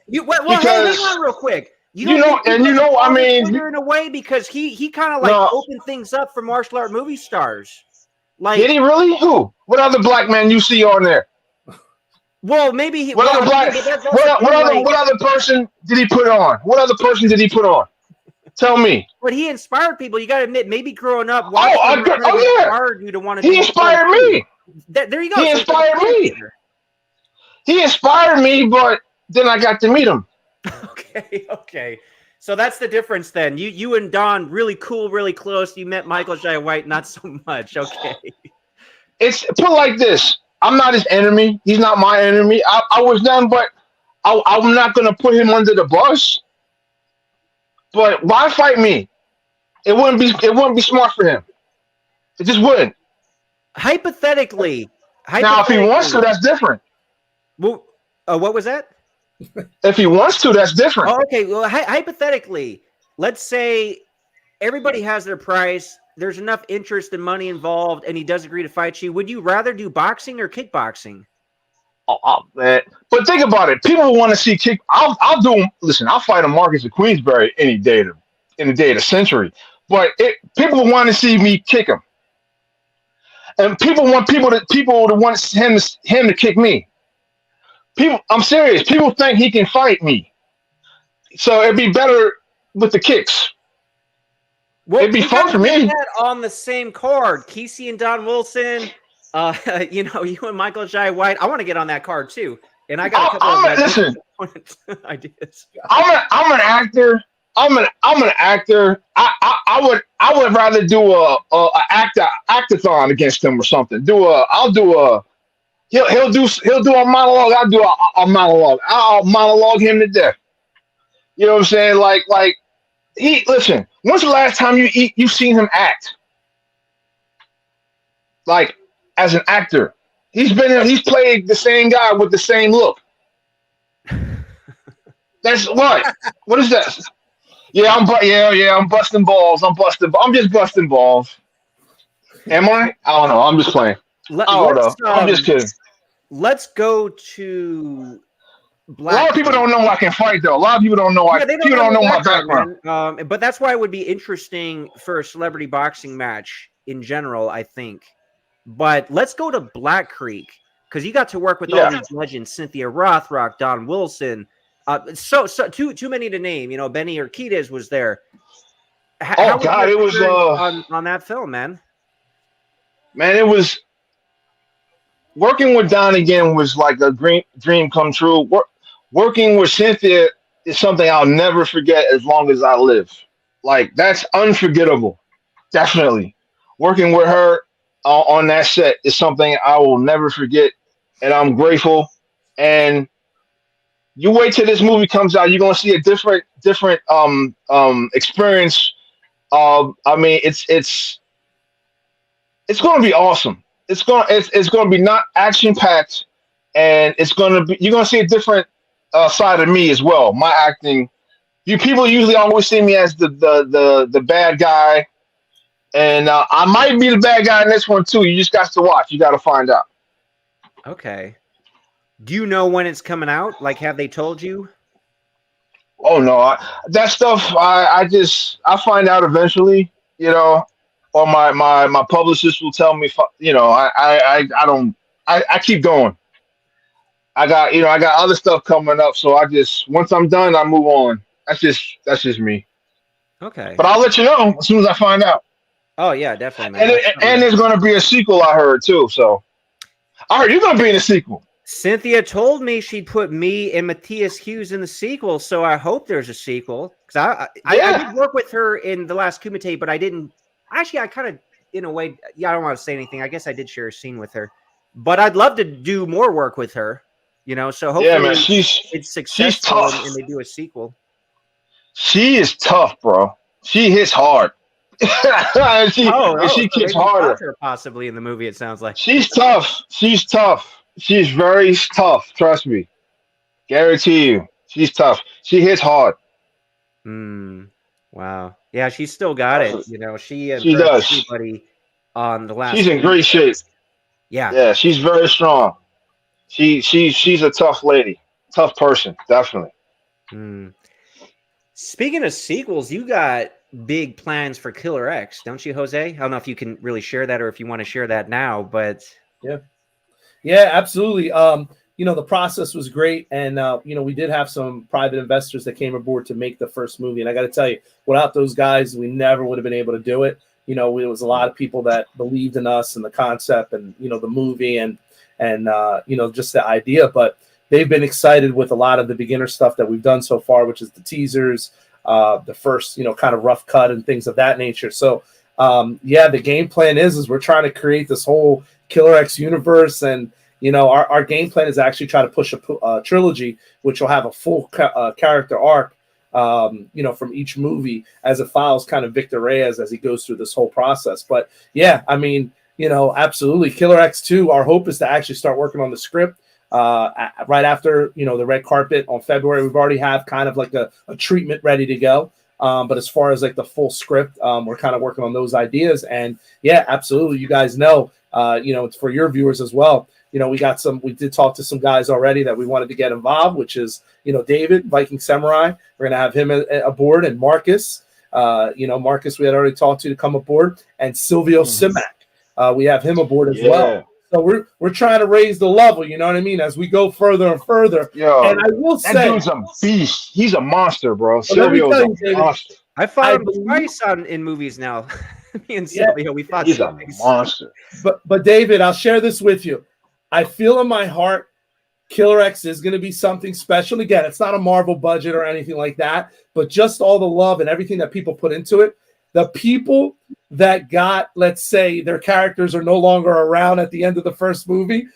Hang on real quick. I mean, in a way because he kind of like opened things up for martial art movie stars. Like, did he really? Who? What other black man you see on there? Well, maybe he. What other person did he put on? What other person did he put on? Tell me. But he inspired people. You got to admit, maybe growing up, inspired you to want to. He inspired me. There you go. He inspired me. He inspired me, but then I got to meet him. Okay. So that's the difference then. You and Don really cool, really close. You met Michael Jai White, not so much. Okay. It's put like this. I'm not his enemy. He's not my enemy. I was none, but I'm not going to put him under the bus. But why fight me? It wouldn't be smart for him. It just wouldn't. Hypothetically. Now, if he wants to, that's different. Well, what was that? If he wants to, that's different. Oh, okay. Well, hypothetically, let's say everybody has their price. There's enough interest and money involved, and he does agree to fight you. Would you rather do boxing or kickboxing? Man. But think about it. People want to see kick. I'll fight a Marcus of Queensberry any day of the century. But people want to see me kick him, and people to want him to kick me. I'm serious. People think he can fight me, so it'd be better with the kicks. Well, it'd be fun for me. That on the same card, Kesey and Don Wilson, You know, you and Michael Jai White. I want to get on that card too. And I got a couple listen. ideas. I'm an actor. I'm an actor. I would rather do a actathon against him or something. I'll do a he'll do a monologue. I'll do a monologue. I'll monologue him to death. You know what I'm saying? Like he listen. When's the last time you've seen him act? Like as an actor, he's played the same guy with the same look. That's what. What is that? Yeah, I'm busting balls. I'm just busting balls. Am I? I don't know. I'm just playing. I don't know. I'm just kidding. Let's go to Black. A lot of people don't know I can fight, though. A lot of people don't know. People don't know my background. But that's why it would be interesting for a celebrity boxing match in general, I think. But let's go to Black Creek because you got to work with all these legends: Cynthia Rothrock, Don Wilson. So too many to name. You know, Benny Urquidez was there. How God, it was on that film, man. Man, it was working with Don again was like a dream come true. Working with Cynthia is something I'll never forget as long as I live. Like that's unforgettable. Definitely, working with her on that set is something I will never forget, and I'm grateful. And you wait till this movie comes out, you're gonna see a different experience. I mean, it's gonna be awesome. It's gonna be not action packed, and you're gonna see a different side of me as well. My acting. People usually always see me as the bad guy, and I might be the bad guy in this one too. You just got to watch. You got to find out. Okay. Do you know when it's coming out? Like, have they told you? Oh no, that stuff I find out eventually, you know, or my publicist will tell me, you know, I keep going. I got other stuff coming up, so once I'm done, I move on. That's just me. Okay. But I'll let you know as soon as I find out. Oh yeah, definitely, man. And there's going to be a sequel, I heard too. So I heard you're going to be in a sequel. Cynthia told me she'd put me and Matthias Hughes in the sequel, so I hope there's a sequel. Because I did work with her in the last Kumite, but I didn't. Actually, I kind of, in a way, I don't want to say anything. I guess I did share a scene with her, but I'd love to do more work with her. You know, so hopefully man, it's successful and they do a sequel. She is tough, bro. She hits hard. she kicks harder. Possibly in the movie, it sounds like. She's tough. She's tough. She's very tough. Trust me. Guarantee you. She's tough. She hits hard. Wow. Yeah, she's still got it. You know, she does. Everybody on the last. She's in great shape. Yeah. Yeah, she's very strong. She's a tough lady. Tough person, definitely. Speaking of sequels, you got big plans for Killer X, don't you, Jose? I don't know if you can really share that or if you want to share that now, but yeah, absolutely. You know, the process was great, and you know, we did have some private investors that came aboard to make the first movie, and I got to tell you, without those guys, we never would have been able to do it. You know, it was a lot of people that believed in us and the concept, and you know, the movie, and you know, just the idea, but they've been excited with a lot of the beginner stuff that we've done so far, which is the teasers, the first, you know, kind of rough cut and things of that nature. So, yeah, the game plan is we're trying to create this whole Killer X universe, and you know, our game plan is actually try to push a trilogy, which will have a full character arc, you know, from each movie as it follows kind of Victor Reyes as he goes through this whole process. But yeah, I mean, you know, absolutely, Killer X2. Our hope is to actually start working on the script. Right after, you know, the red carpet on February, we've already have kind of like a treatment ready to go. But as far as like the full script, we're kind of working on those ideas. And yeah, absolutely. You guys know, you know, it's for your viewers as well. You know, we did talk to some guys already that we wanted to get involved, which is, you know, David, Viking Samurai. We're going to have him aboard, and Marcus, you know, Marcus, we had already talked to come aboard, and Silvio Simac. We have him aboard as well. So we're trying to raise the level, you know what I mean, as we go further and further. Yo, and I will say, that dude's a beast. He's a monster, bro. Silvio's a monster. I fought him twice in movies now. Me and Yeah. Sylvia, we thought He's a something. monster. But David, I'll share this with you. I feel in my heart Killer X is going to be something special. Again, it's not a Marvel budget or anything like that, but just all the love and everything that people put into it. The people that got, let's say, their characters are no longer around at the end of the first movie,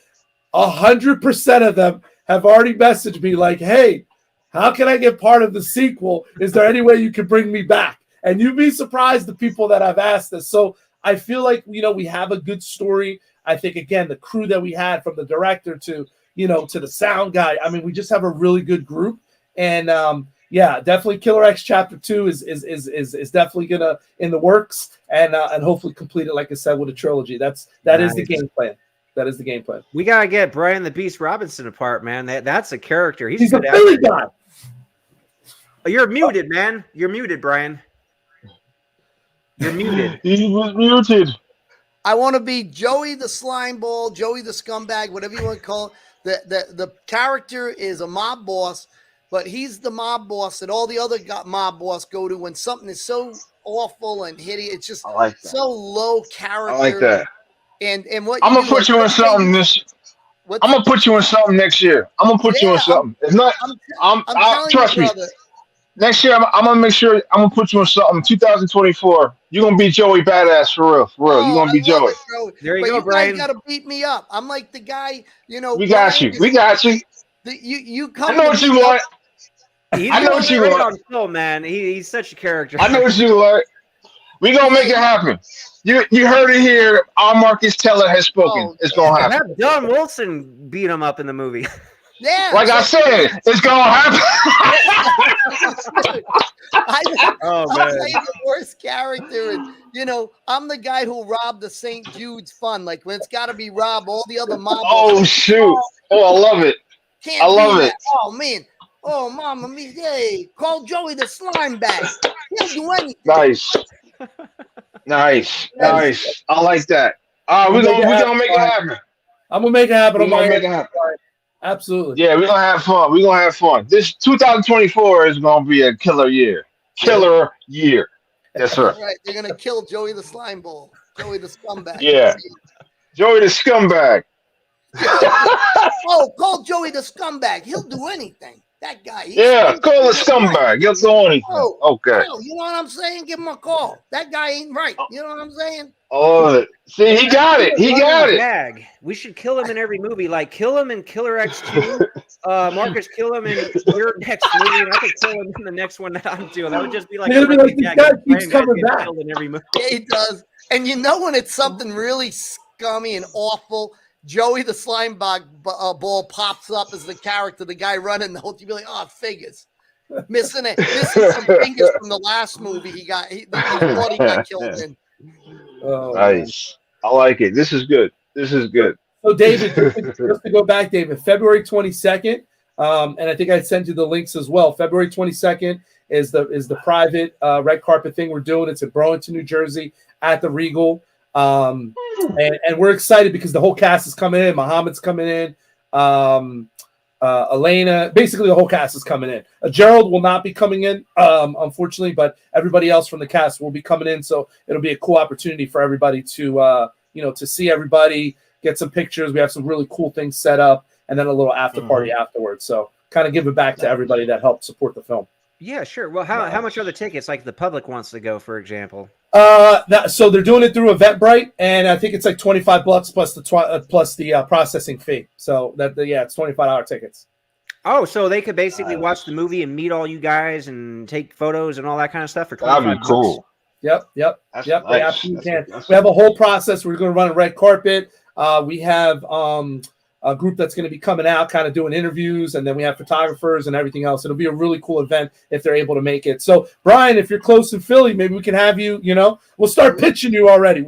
100% of them have already messaged me like, hey, how can I get part of the sequel? Is there any way you can bring me back? And you'd be surprised the people that I've asked this. So I feel like, we have a good story. I think, again, the crew that we had from the director to the sound guy. I mean, we just have a really good group. And definitely Killer X Chapter 2 is definitely gonna in the works and hopefully complete it, like I said, with a trilogy. That is the game plan. That is the game plan. We gotta get Brian the Beast Robinson apart, man. That's a character. He's a Philly guy. Oh, you're muted, man. You're muted, Brian. You're muted. He was muted. I want to be Joey the slime ball, Joey the scumbag, whatever you want to call it. The character is a mob boss, but he's the mob boss that all the other mob boss go to when something is so awful and hideous. It's just so low character. I like that. And what I'm gonna put you in something I'm gonna put you in something next year. I'm gonna put you in something. It's not. I'm trust me. Brother. Next year, I'm gonna make sure I'm gonna put you in something. 2024, you're gonna be Joey Badass for real. You're gonna be Joey. There you go, Brian. You gotta beat me up. I'm like the guy. We got you. We got you. You come. I know what you want. I know what you want. On film, man. He's such a character. I know what you want. We gonna make it happen. You heard it here. Our Marcus Teller has spoken. It's gonna happen. Have Don Wilson beat him up in the movie. Yeah. Like I said, it's gonna happen. I'm the worst character, and I'm the guy who robbed the St. Jude's Fund. Like when it's got to be robbed, all the other mob. Oh shoot! Oh, I love it. I love it. Oh man. Oh mama me. Hey, call Joey the slime bag. He'll do anything. Nice. I like that. We're gonna make it happen. I'm gonna make it happen. We're gonna make it happen. Absolutely. Yeah, we're gonna have fun. This 2024 is gonna be a killer year. Yes, sir. Right. They're gonna kill Joey the slime ball. Joey the scumbag. Yeah. Joey the scumbag. Call Joey the scumbag. He'll do anything. That guy. Call the scumbag. He'll do anything. Okay. You know what I'm saying? Give him a call. That guy ain't right. You know what I'm saying? Oh, see, he got it. He got it. Bag. We should kill him in every movie. Like kill him in Killer X2. Marcus, kill him in your next movie, and I could kill him in the next one that I'm doing. That would just be like, this guy keeps coming back. In every movie. Yeah, he does. And when it's something really scummy and awful, Joey the slime ball pops up as the character, the guy running the whole. You'd be like, oh, figures. Missing some fingers from the last movie he thought he got killed in. Oh, nice. Man. I like it. This is good. So, David, just to go back, David, February 22nd, and I think I sent you the links as well. February 22nd is the private red carpet thing we're doing. It's in Burlington, New Jersey, at the Regal, and we're excited because the whole cast is coming in. Muhammad's coming in. Elena, basically the whole cast is coming in. Gerald will not be coming in, unfortunately, but everybody else from the cast will be coming in. So it'll be a cool opportunity for everybody to, to see everybody, get some pictures. We have some really cool things set up, and then a little after party afterwards. So kind of give it back to everybody that helped support the film. Yeah, sure. Well, how much are the tickets? Like the public wants to go, for example. So they're doing it through Eventbrite, and I think it's like $25 plus the processing fee. So it's $25 tickets. Oh, so they could basically watch the movie and meet all you guys and take photos and all that kind of stuff for $25. That'd be cool. Yep. Nice. They absolutely can. We have a whole process. We're going to run a red carpet. We have a group that's going to be coming out, kind of doing interviews, and then we have photographers and everything else. It'll be a really cool event if they're able to make it. So, Brian, if you're close in Philly, maybe we can have you. We'll start pitching you already.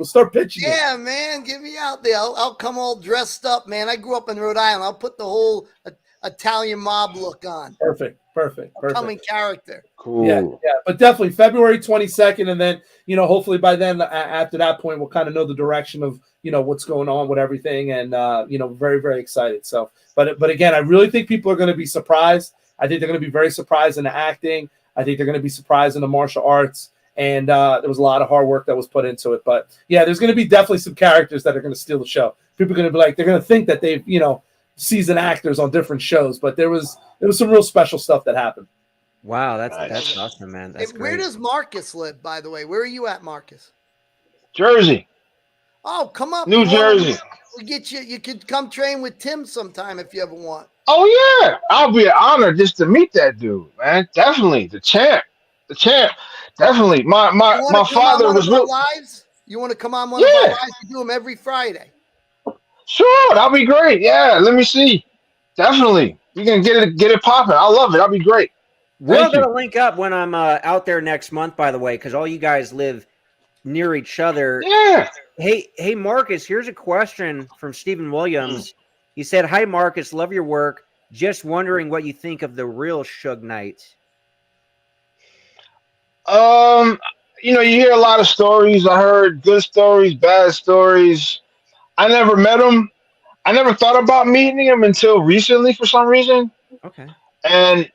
Yeah, man, get me out there. I'll come all dressed up, man. I grew up in Rhode Island. I'll put the whole Italian mob look on. Perfect. Come in character. Cool. Yeah. But definitely February 22nd, and then hopefully by then, after that point, we'll kind of know the direction of what's going on with everything, and very, very excited. So, but again, I really think people are going to be surprised. I think they're going to be very surprised in the acting. I think they're going to be surprised in the martial arts, and there was a lot of hard work that was put into it. But yeah, there's going to be definitely some characters that are going to steal the show. People are going to be like, they're going to think that they've, seasoned actors on different shows, but there was some real special stuff that happened. Wow, that's awesome, man. That's great. Where does Marcus live, by the way? Where are you at, Marcus? Jersey. Oh, come up. New Jersey. We get you. You could come train with Tim sometime if you ever want. Oh yeah, I'll be an honor just to meet that dude, man. Definitely the champ. Definitely. My father was real. Lives? You want to come on one of our lives? We do them every Friday. Sure, that'll be great. Yeah, let me see. Definitely, we can get it popping. I love it. That'll be great. We're gonna link up when I'm out there next month, by the way, because all you guys live near each other. Yeah. Hey, Marcus. Here's a question from Stephen Williams. He said, "Hi, Marcus. Love your work. Just wondering what you think of the real Suge Knight." You hear a lot of stories. I heard good stories, bad stories. I never met him. I never thought about meeting him until recently for some reason. Okay. And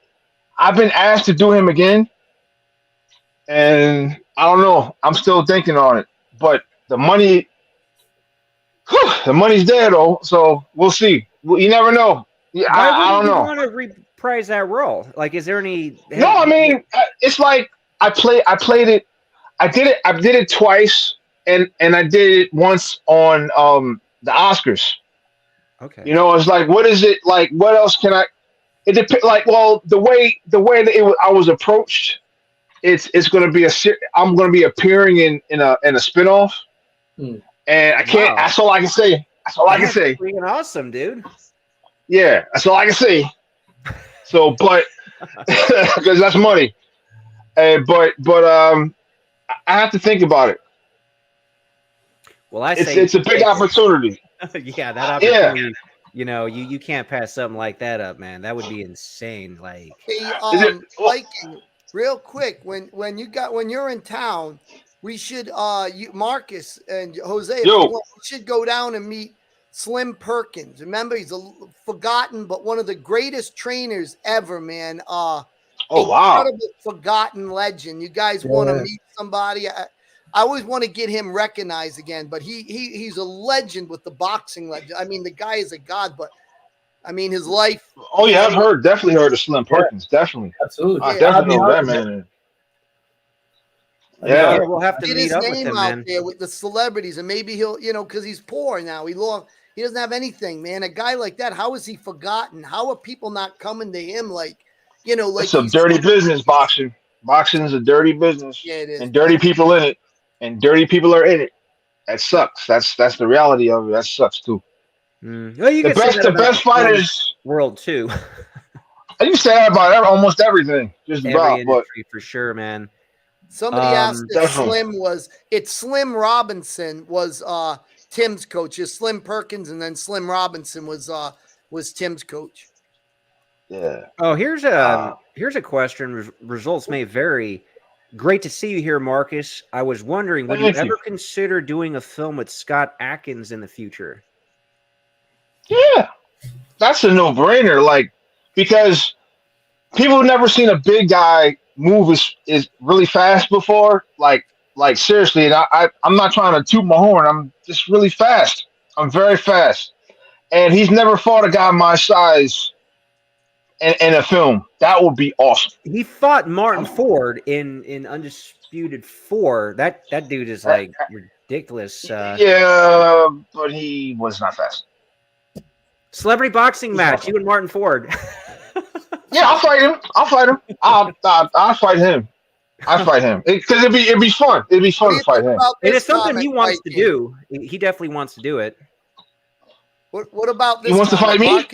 I've been asked to do him again. And I don't know. I'm still thinking on it. But the money's there though. So we'll see. You never know. Yeah, I don't know. Want to reprise that role? Like, is there any? No, I mean, it's like I played it. I did it twice, and I did it once on the Oscars. Okay. It's like, what is it like? What else can I? It depends. Like, well, the way that I was approached, it's going to be I'm going to be appearing in a spinoff, and I can't. Wow. That's all I can say. That's all I can say. Freaking awesome, dude. Yeah, that's all I can say. So, but because that's money, but I have to think about it. Well, it's a big opportunity. Yeah, that opportunity. Yeah. You can't pass something like that up, man. That would be insane. Like, hey, Viking, real quick, when you're in town, we should Marcus and Jose, we should go down and meet Slim Perkins. Remember, he's a forgotten but one of the greatest trainers ever, man. Oh wow, forgotten legend. You guys want to meet somebody? I always want to get him recognized again, but he's a legend with the boxing legend. I mean, the guy is a god, but I mean his life. Oh yeah, I've definitely heard of Slim Perkins. Definitely, absolutely. I definitely know that man. Yeah, we'll have to get meet his up name with him, out man. there with the celebrities, and maybe he'll, because he's poor now. He doesn't have anything, man. A guy like that, how is he forgotten? How are people not coming to him? Like it's a dirty business. Boxing is a dirty business. Yeah, it is. And dirty people in it. And dirty people are in it. That sucks. That's the reality of it. That sucks too. Well, you the best fighters world too. You can say that about almost everything. Just about, industry, for sure, man. Somebody asked if Slim Robinson was Tim's coach. Is Slim Perkins, and then Slim Robinson was Tim's coach. Yeah. Oh, here's a question. Results may vary. Great to see you here, Marcus. I was wondering, would you ever consider doing a film with Scott Adkins in the future? Yeah, that's a no-brainer. Like, because people have never seen a big guy move is really fast before. Like seriously, and I'm not trying to toot my horn. I'm just really fast. I'm very fast, and he's never fought a guy my size in a film. That would be awesome. He fought Martin Ford in Undisputed 4. That dude is like ridiculous. Yeah, but he was not fast. Celebrity boxing match, you and Martin Ford. Yeah, I'll fight him. I'll fight him because it'd be fun. It'd be fun to fight him. And it's something he wants to do. He definitely wants to do it. What about this? He wants to fight me?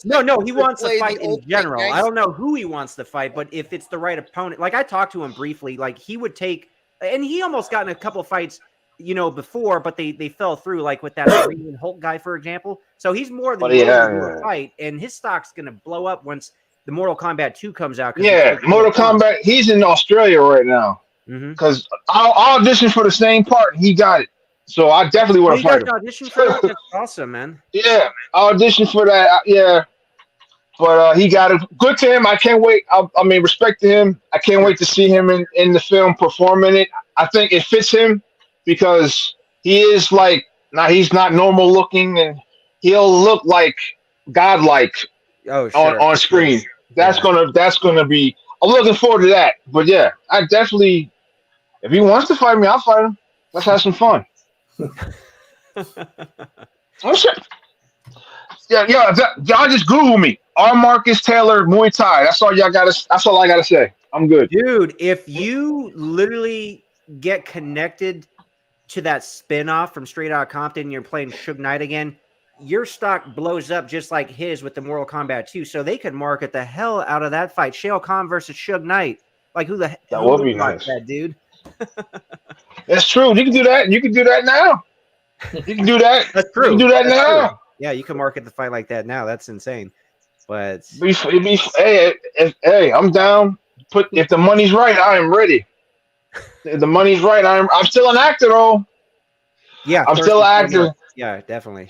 No, he wants to fight in general. I don't know who he wants to fight, but if it's the right opponent, like I talked to him briefly, like he would take, and he almost got in a couple of fights, before, but they fell through, like with that Iranian Hulk guy, for example. So he's more than willing to fight, and his stock's gonna blow up once the Mortal Kombat 2 comes out. Yeah, Mortal Kombat. He's in Australia right now because I'll audition for the same part, and he got it. So I definitely want to fight him. Audition for that? That's awesome, man. Yeah, I auditioned for that. Yeah, but he got it. Good to him. I can't wait. I mean, respect to him. I can't wait to see him in the film performing it. I think it fits him because he is like now he's not normal looking and he'll look like godlike Oh, sure. on screen. Yeah. That's gonna be. I'm looking forward to that. But yeah, I definitely. If he wants to fight me, I'll fight him. Let's have some fun. Oh shit. Yeah, y'all just Google me. R. Marcus Taylor Muay Thai. That's all y'all gotta. That's all I gotta say. I'm good. Dude, if you literally get connected to that spinoff from Straight Outta Compton and you're playing Suge Knight again, your stock blows up just like his with the Mortal Kombat 2. So they could market the hell out of that fight. Shao Kahn versus Suge Knight. Like who That would would be watch nice. that, dude? That's true. You can do that. You can do that now. You can do that. That's true. You can do that That's now. true. Yeah, you can market the fight like that now. That's insane. But Hey, I'm down. If the money's right, I am ready. If the money's right, I'm still an actor though. yeah, I'm first still an and actor. foremost. Yeah, definitely.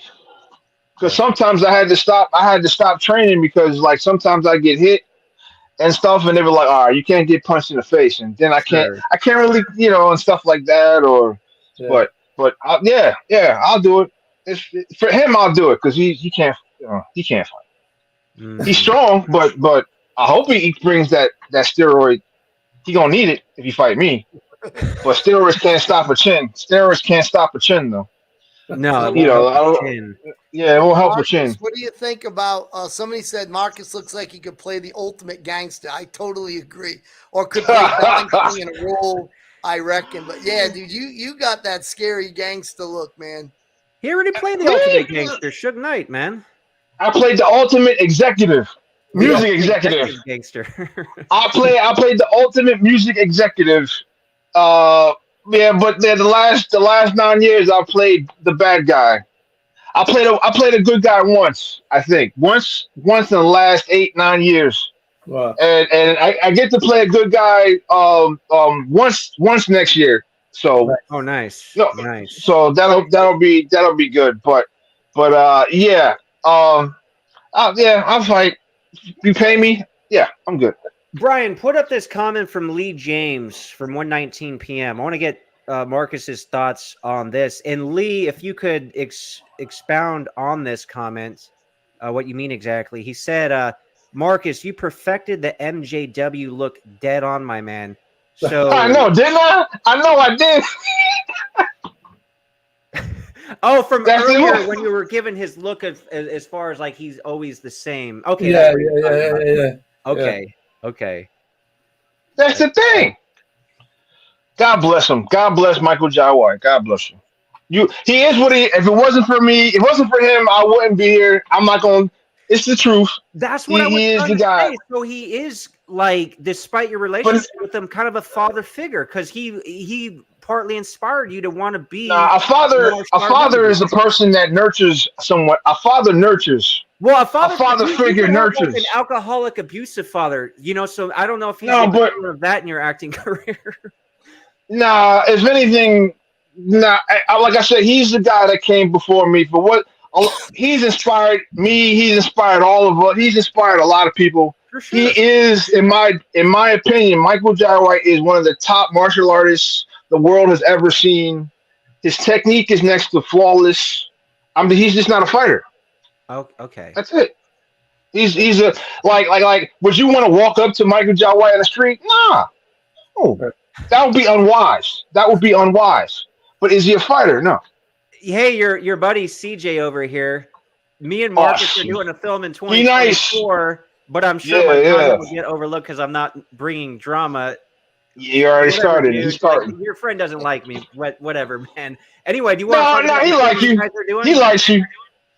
Because sometimes I had to stop training because like sometimes I get hit and stuff, and they were like, "All right, you can't get punched in the face," and then I can't really, and stuff like that. Or, Yeah. but yeah, I'll do it. For him, I'll do it because he can't, he can't fight. Mhm. He's strong, but I hope he brings that steroid. He gonna need it if he fight me. But steroids can't stop a chin. Steroids can't stop a chin though. No, it You won't know, help I the don't- chin. Yeah, it won't help a Marcus, chin. what do you think about? Somebody said Marcus looks like he could play the ultimate gangster. I totally agree. Or could play Don King in a role, I reckon. But yeah, dude, you got that scary gangster look, man. He already played the ultimate gangster, Suge Knight, man. I played the ultimate executive, The music ultimate executive. gangster. I played the ultimate music executive. Yeah, but then the last 9 years I played the bad guy. I played a good guy once, I think. Once in the last 8-9 years. Wow. And I get to play a good guy once next year. So Oh, nice. No, Nice. so that'll be good. But yeah. Yeah, I'll fight. You pay me? Yeah, I'm good. Brian, put up this comment from Lee James from 1:19 p.m. I want to get Marcus's thoughts on this. And Lee, if you could expound on this comment, what you mean exactly. He said, Marcus, you perfected the MJW look dead on, my man. So I know, didn't I? I know I did. Oh, from That's the earlier look. when you were given his look of as far as like he's always the same. Okay. Yeah, that's what you're talking about. yeah. Okay. Okay. That's the thing. God bless him. God bless Michael Jai White. God bless him. He is what he. If it wasn't for me, if it wasn't for him, I wouldn't be here. I'm not going. It's the truth. That's what I was He is trying the to guy. say. So he is like, despite your relationship with him, kind of a father figure because he partly inspired you to want to be. A father is a person that nurtures someone. A father nurtures. Well, a father figure you can have, like, nurtures. an alcoholic, abusive father. So I don't know if he's No, the but- equivalent of that in your acting career. Nah, if anything, like I said, he's the guy that came before me. For what he's inspired me, he's inspired all of us. He's inspired a lot of people. For sure. He is, in my opinion, Michael Jai White is one of the top martial artists the world has ever seen. His technique is next to flawless. I mean, he's just not a fighter. Oh, okay. That's it. He's a like. Would you want to walk up to Michael Jai White in the street? Nah. Oh, that would be unwise. But is he a fighter? No. Hey, your buddy CJ over here. Me and Marcus are doing a film in Be nice. 2024, but I'm sure Yeah, my yeah. content will get overlooked because I'm not bringing drama. You already Whatever, started. dude. He started. Like, your friend doesn't like me. Whatever, man. Anyway, do you want? No, he likes you. guys are doing? He likes you.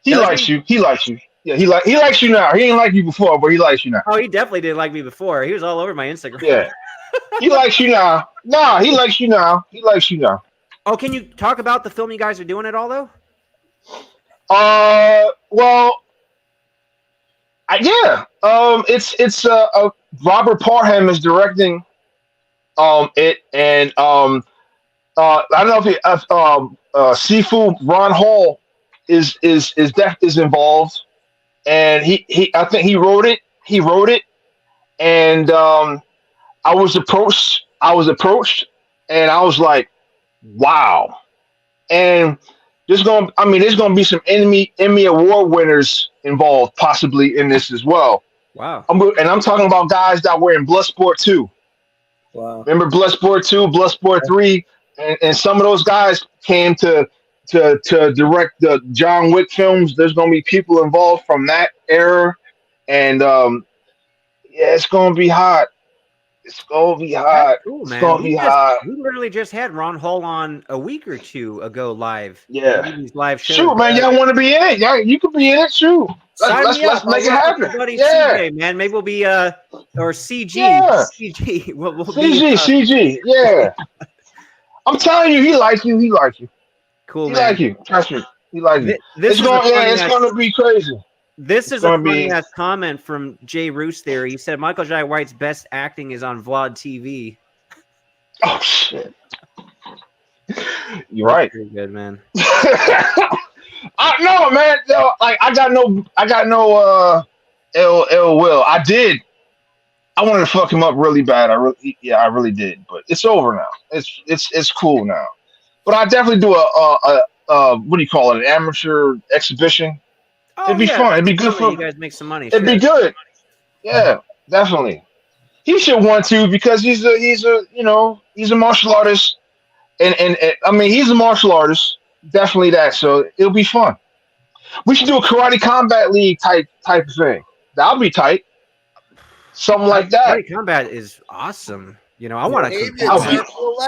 He Does likes he? you. He likes you. Yeah, he likes you now. He didn't like you before, but he likes you now. Oh, he definitely didn't like me before. He was all over my Instagram. Yeah. He likes you now. Nah, he likes you now. He likes you now. Oh, can you talk about the film you guys are doing at all, though? Well, yeah. It's Robert Parham is directing it, and I don't know if Seafood Ron Hall is involved, and I think he wrote it, and I was approached and I was like, wow. And there's gonna be some Emmy award winners involved possibly in this as well. Wow. I'm talking about guys that were in Bloodsport 2. Wow. Remember Bloodsport 2, Bloodsport 3, and some of those guys came to direct the John Wick films. There's gonna be people involved from that era, and yeah, it's gonna be hot. It's gonna be hot. That's cool, It's man. gonna be hot. We literally just had Ron Hull on a week or two ago live. Yeah. These live shows. Shoot, man, y'all want to be in it? Yeah, you could be in it. Shoot. Let's make it happen. Yeah. CJ, man. Maybe we'll be or CG. Yeah. CG. We'll CG. Yeah. I'm telling you, he like you. He like you. Cool, He man. like you. Trust me. He like you. This It's gonna be crazy. This is a funny ass comment from Jay Roos there. He said Michael Jai White's best acting is on Vlad TV. Oh shit. You're right. Pretty good, man. No, man. No, like I got no ill will. I did. I wanted to fuck him up really bad. I really did. But it's over now. It's cool now. But I definitely do a what do you call it? An amateur exhibition. Oh, It'd be fun. It'd be good for you guys. Make some money. It'd be good. Yeah, definitely. He should want to because he's a martial artist, and I mean he's a martial artist. Definitely that. So it'll be fun. We should do a karate combat league type of thing. That'll be tight. Something like that. Karate combat is awesome. I want to compete.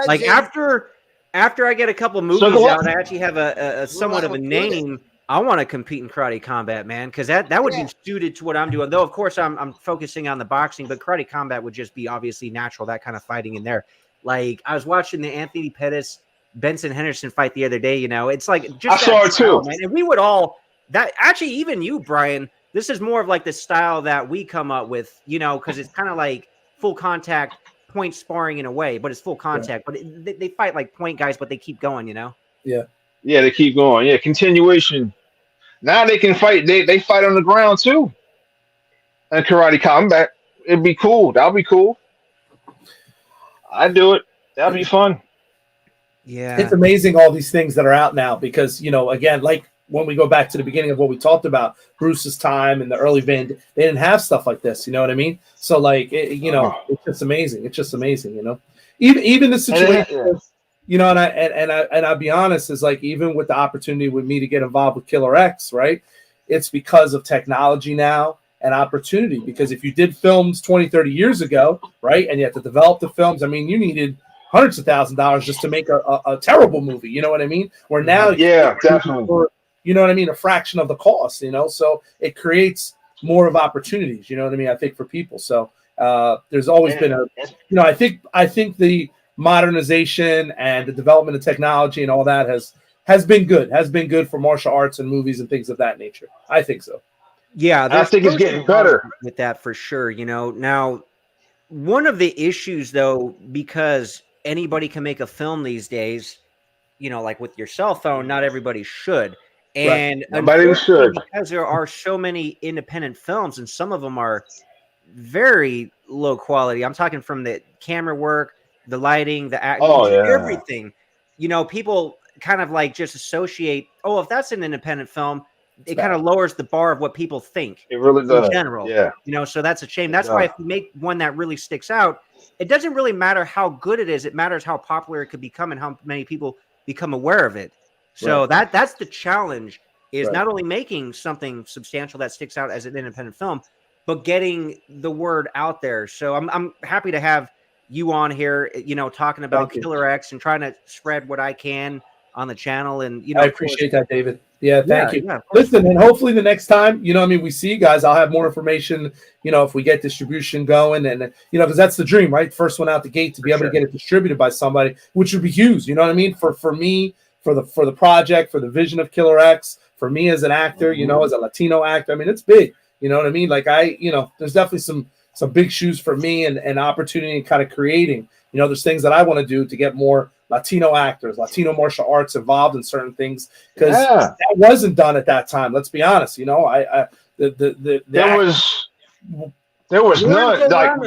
Like after I get a couple movies out, I actually have a somewhat of a name. I want to compete in karate combat, man, because that would be suited to what I'm doing. Though, of course, I'm focusing on the boxing, but karate combat would just be obviously natural, that kind of fighting in there. Like, I was watching the Anthony Pettis, Benson Henderson fight the other day, it's like just I saw it too. Man. And we would all actually, even you, Brian, this is more of like the style that we come up with, because it's kind of like full contact, point sparring in a way, but it's full contact. But they fight like point guys, but they keep going, Yeah. Yeah, they keep going. Yeah, continuation. Now they can fight. They fight on the ground too. And karate combat. It'd be cool. That'll be cool. I'd do it. That'd be fun. Yeah. It's amazing all these things that are out now because, again, like when we go back to the beginning of what we talked about, Bruce's time and the early Van, they didn't have stuff like this. You know what I mean? So like, it's just amazing. It's just amazing, Even the situation. And I'll be honest, is like even with the opportunity with me to get involved with Killer X, right? It's because of technology now and opportunity. Because if you did films 20, 30 years ago, right, and you had to develop the films, I mean, you needed hundreds of $1,000s just to make a terrible movie. You know what I mean? Where now, definitely, for, a fraction of the cost. So it creates more of opportunities. You know what I mean? I think for people. So there's always been I think the modernization and the development of technology and all that has been good for martial arts and movies and things of that nature. I think so. Yeah, I think it's getting better with that for sure. Now one of the issues though, because anybody can make a film these days, like with your cell phone, not everybody should. And nobody should, because there are so many independent films and some of them are very low quality. I'm talking from the camera work, the lighting, the acting, everything. People kind of like just associate, if that's an independent film, it kind of lowers the bar of what people think. It really does. In general. Yeah. So that's a shame. That's why if you make one that really sticks out, it doesn't really matter how good it is. It matters how popular it could become and how many people become aware of it. So that's the challenge is not only making something substantial that sticks out as an independent film, but getting the word out there. So I'm happy to have you on here, talking about Killer X and trying to spread what I can on the channel. And, I appreciate that, David. Yeah, thank you. Yeah, listen, and hopefully the next time, we see you guys, I'll have more information, if we get distribution going and, because that's the dream, right? First one out the gate to be able to get it distributed by somebody, which would be huge. You know what I mean? For me, for the project, for the vision of Killer X, for me as an actor, as a Latino actor, I mean, it's big. You know what I mean? Like there's definitely some big shoes for me and opportunity and kind of creating, there's things that I want to do to get more Latino actors, Latino martial arts involved in certain things. Because that wasn't done at that time. Let's be honest. There was none. Like,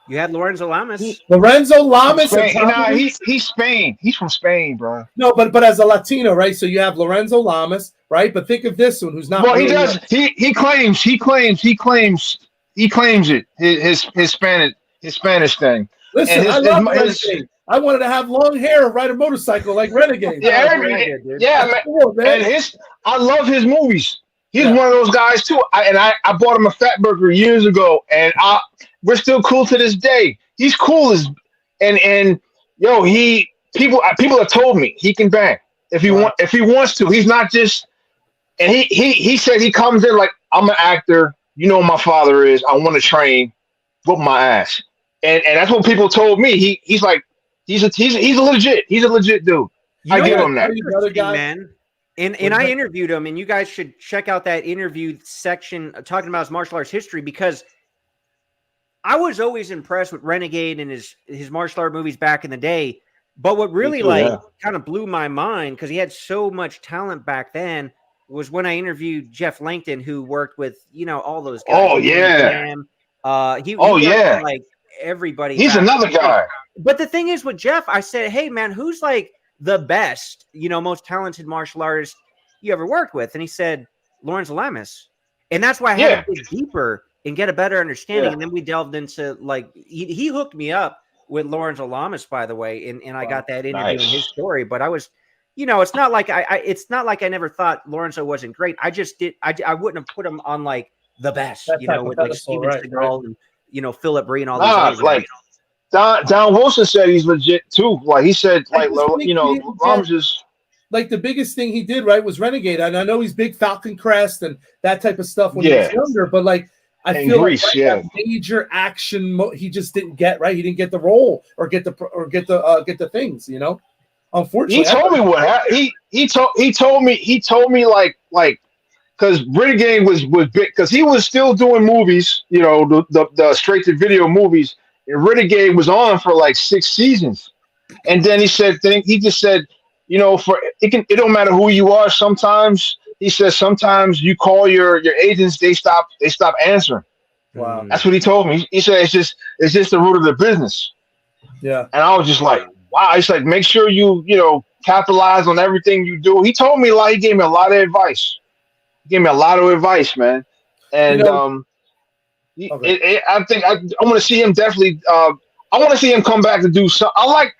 You had Lorenzo Lamas. Lorenzo Lamas. Spain. Nah, he's Spain. He's from Spain, bro. No, but as a Latino, right? So you have Lorenzo Lamas, right? But think of this one, who's not. Well, really he does. He claims it. His Spanish thing. Listen, And I love Renegade. I wanted to have long hair and ride a motorcycle like Renegade. Yeah, man. Cool, man. And I love his movies. He's one of those guys too. I bought him a Fat Burger years ago, and we're still cool to this day. He's cool as and yo, people have told me he can bang if he wants to. He's not just. And he said he comes in like, I'm an actor. You know what my father is. I want to train. Whoop my ass. And that's what people told me. He's like he's a legit dude. I give him that. Man. And I interviewed him, and you guys should check out that interview section talking about his martial arts history, because I was always impressed with Renegade and his martial art movies back in the day. But what really kind of blew my mind, because he had so much talent back then, was when I interviewed Jeff Langton, who worked with all those guys. Oh yeah. Like everybody. He's another guy. But the thing is with Jeff, I said, hey man, who's like the best, most talented martial artist you ever worked with? And he said, Lorenzo Lamas. And that's why I had to dig deeper and get a better understanding. And then we delved into he hooked me up with Lorenzo Lamas, by the way. And I got that interview in his story. But I was, it's not like it's not like I never thought Lorenzo wasn't great. I just I wouldn't have put him on like the best, with like Steven Seagal and Philip Bree and all these others. Don Wilson said he's legit too. Like he said, Lamas is like the biggest thing he did was Renegade. And I know he's big Falcon Crest and that type of stuff when he was younger, but I feel Greece, that major action he just didn't get right. He didn't get the role or get the things. Unfortunately, he told me what happened. He told me like because Renegade was big because he was still doing movies. The straight to video movies. And Renegade was on for like 6 seasons, and then he just said, it don't matter who you are. Sometimes he says sometimes you call your agents, they stop answering. Wow, that's what he told me. He said it's just the root of the business. Yeah, and I was just like, wow. He's like, make sure you capitalize on everything you do. He told me he gave me a lot of advice. He gave me a lot of advice, man, and I think I want to see him definitely. I want to see him come back to do something.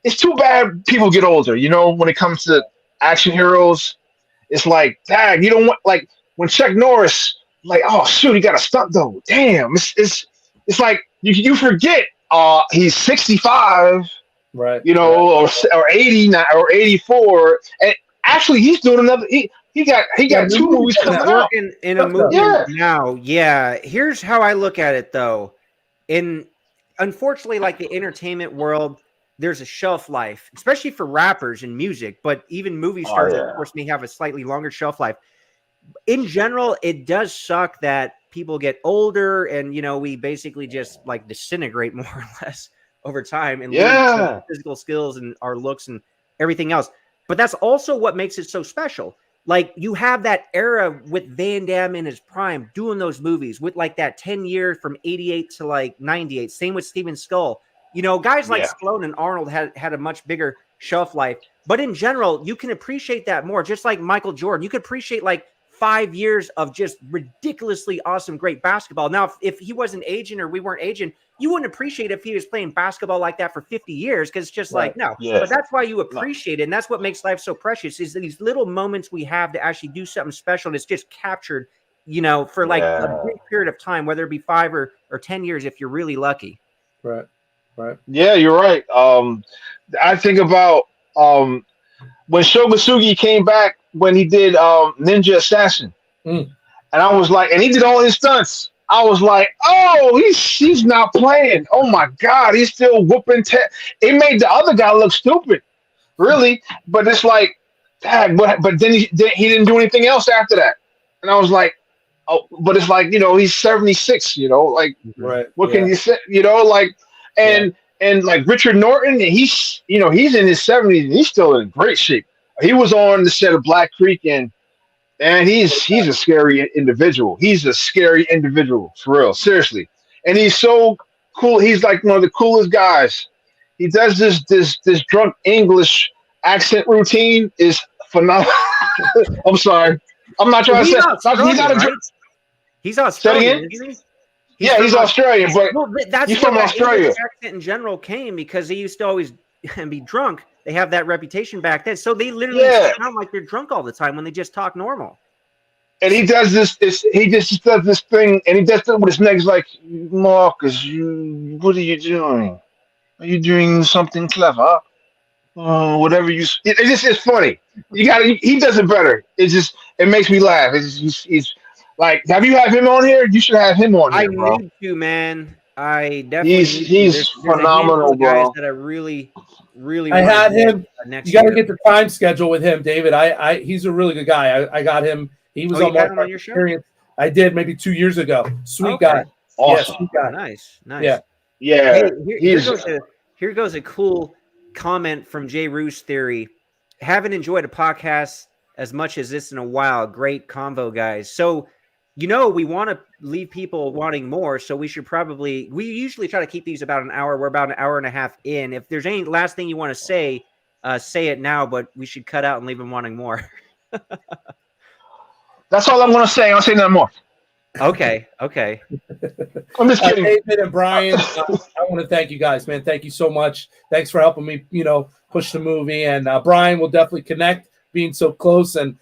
It's too bad people get older. When it comes to action heroes, it's like, dang, you don't want when Chuck Norris, oh shoot, he got a stunt double. Damn, it's like you forget. He's 65, right? Or 80 or 84, and actually he's doing another. He got 2 movies coming out. In a movie now. Yeah. Here's how I look at it though. Unfortunately, the entertainment world, there's a shelf life, especially for rappers and music, but even movie stars, of course, may have a slightly longer shelf life. In general, it does suck that people get older and, we basically just disintegrate more or less over time and lose physical skills and our looks and everything else. But that's also what makes it so special. You have that era with Van Damme in his prime doing those movies with that 10 years from 88 to 98. Same with Steven Skull. Guys like Stallone and Arnold had a much bigger shelf life. But in general, you can appreciate that more. Just like Michael Jordan, you could appreciate 5 years of just ridiculously awesome, great basketball. Now, if he wasn't aging or we weren't aging, you wouldn't appreciate if he was playing basketball like that for 50 years because it's just no. Yeah. But that's why you appreciate it, and that's what makes life so precious is these little moments we have to actually do something special, and it's just captured, for a big period of time, whether it be 5 or 10 years if you're really lucky. Right. Yeah, you're right. I think about when Shogasugi came back when he did Ninja Assassin, and I was like, and he did all his stunts. I was like, oh, he's not playing. Oh my God, he's still whooping. It made the other guy look stupid, really. But it's like, dang, but then he didn't do anything else after that. And I was like, oh, but it's like, he's 76. right? What can you say? And like Richard Norton, and he's in his 70s and he's still in great shape. He was on the set of Black Creek and he's a scary individual. He's a scary individual for real, seriously. And he's so cool. He's like one of the coolest guys. He does this drunk English accent routine is phenomenal. I'm sorry. I'm not trying to say he's not a right? He's Say it Australian, again? isn't he? Yeah, he's Australian, but Well, that's he's where from that Australia. English accent in general came because he used to always be drunk. They have that reputation back then, so they literally sound like they're drunk all the time when they just talk normal. And he does this. He just does this thing, and he does it with his neck. He's like, Marcus, what are you doing? Are you doing something clever? Whatever you. It's funny. You got. He does it better. It makes me laugh. He's like, have you had him on here? You should have him on I here, bro. need to, man. I definitely need to. He's There's phenomenal, a handful of guys bro. that I really I wanna had get, him. next You got to year. get the time schedule with him, David. He's a really good guy. I got him. He was Oh, on you had him my on your show? Xperience. I did maybe 2 years ago. Sweet Okay. guy. Yeah, Awesome. sweet guy. Nice. Yeah. Yeah. Hey, He's here goes a cool comment from Jay Roos Theory. Haven't enjoyed a podcast as much as this in a while. Great convo, guys. So, we want to leave people wanting more. So we usually try to keep these about an hour. We're about an hour and a half in. If there's any last thing you want to say it now, but we should cut out and leave them wanting more. That's all I'm gonna say. I don't say nothing more. Okay. I'm just kidding. David and Brian, I want to thank you guys, man. Thank you so much. Thanks for helping me, push the movie. And Brian will definitely connect, being so close. And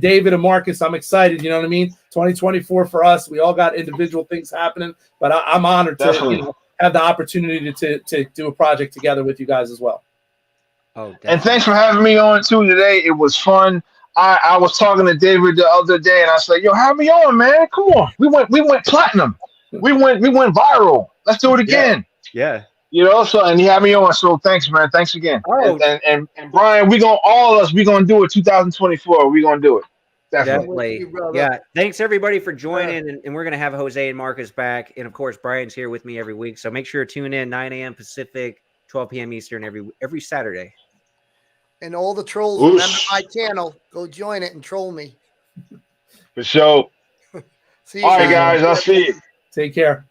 David and Marcus, I'm excited. You know what I mean? 2024 for us. We all got individual things happening, but I'm honored to have the opportunity to do a project together with you guys as well. Oh, definitely. And thanks for having me on too today. It was fun. I was talking to David the other day, and I was like, "Yo, have me on, man. Come on. We went platinum. We went viral. Let's do it again." Yeah. And he had me on. So thanks, man. Thanks again. Oh. And Brian, we gonna do it 2024. We gonna do it. Definitely. Yeah. Thanks everybody for joining, and we're gonna have Jose and Marcus back, and of course Brian's here with me every week. So make sure to tune in 9 a.m. Pacific, 12 p.m. Eastern every Saturday. And all the trolls, remember my channel. Go join it and troll me. For sure. See you All right, guys. I'll see you. Take care.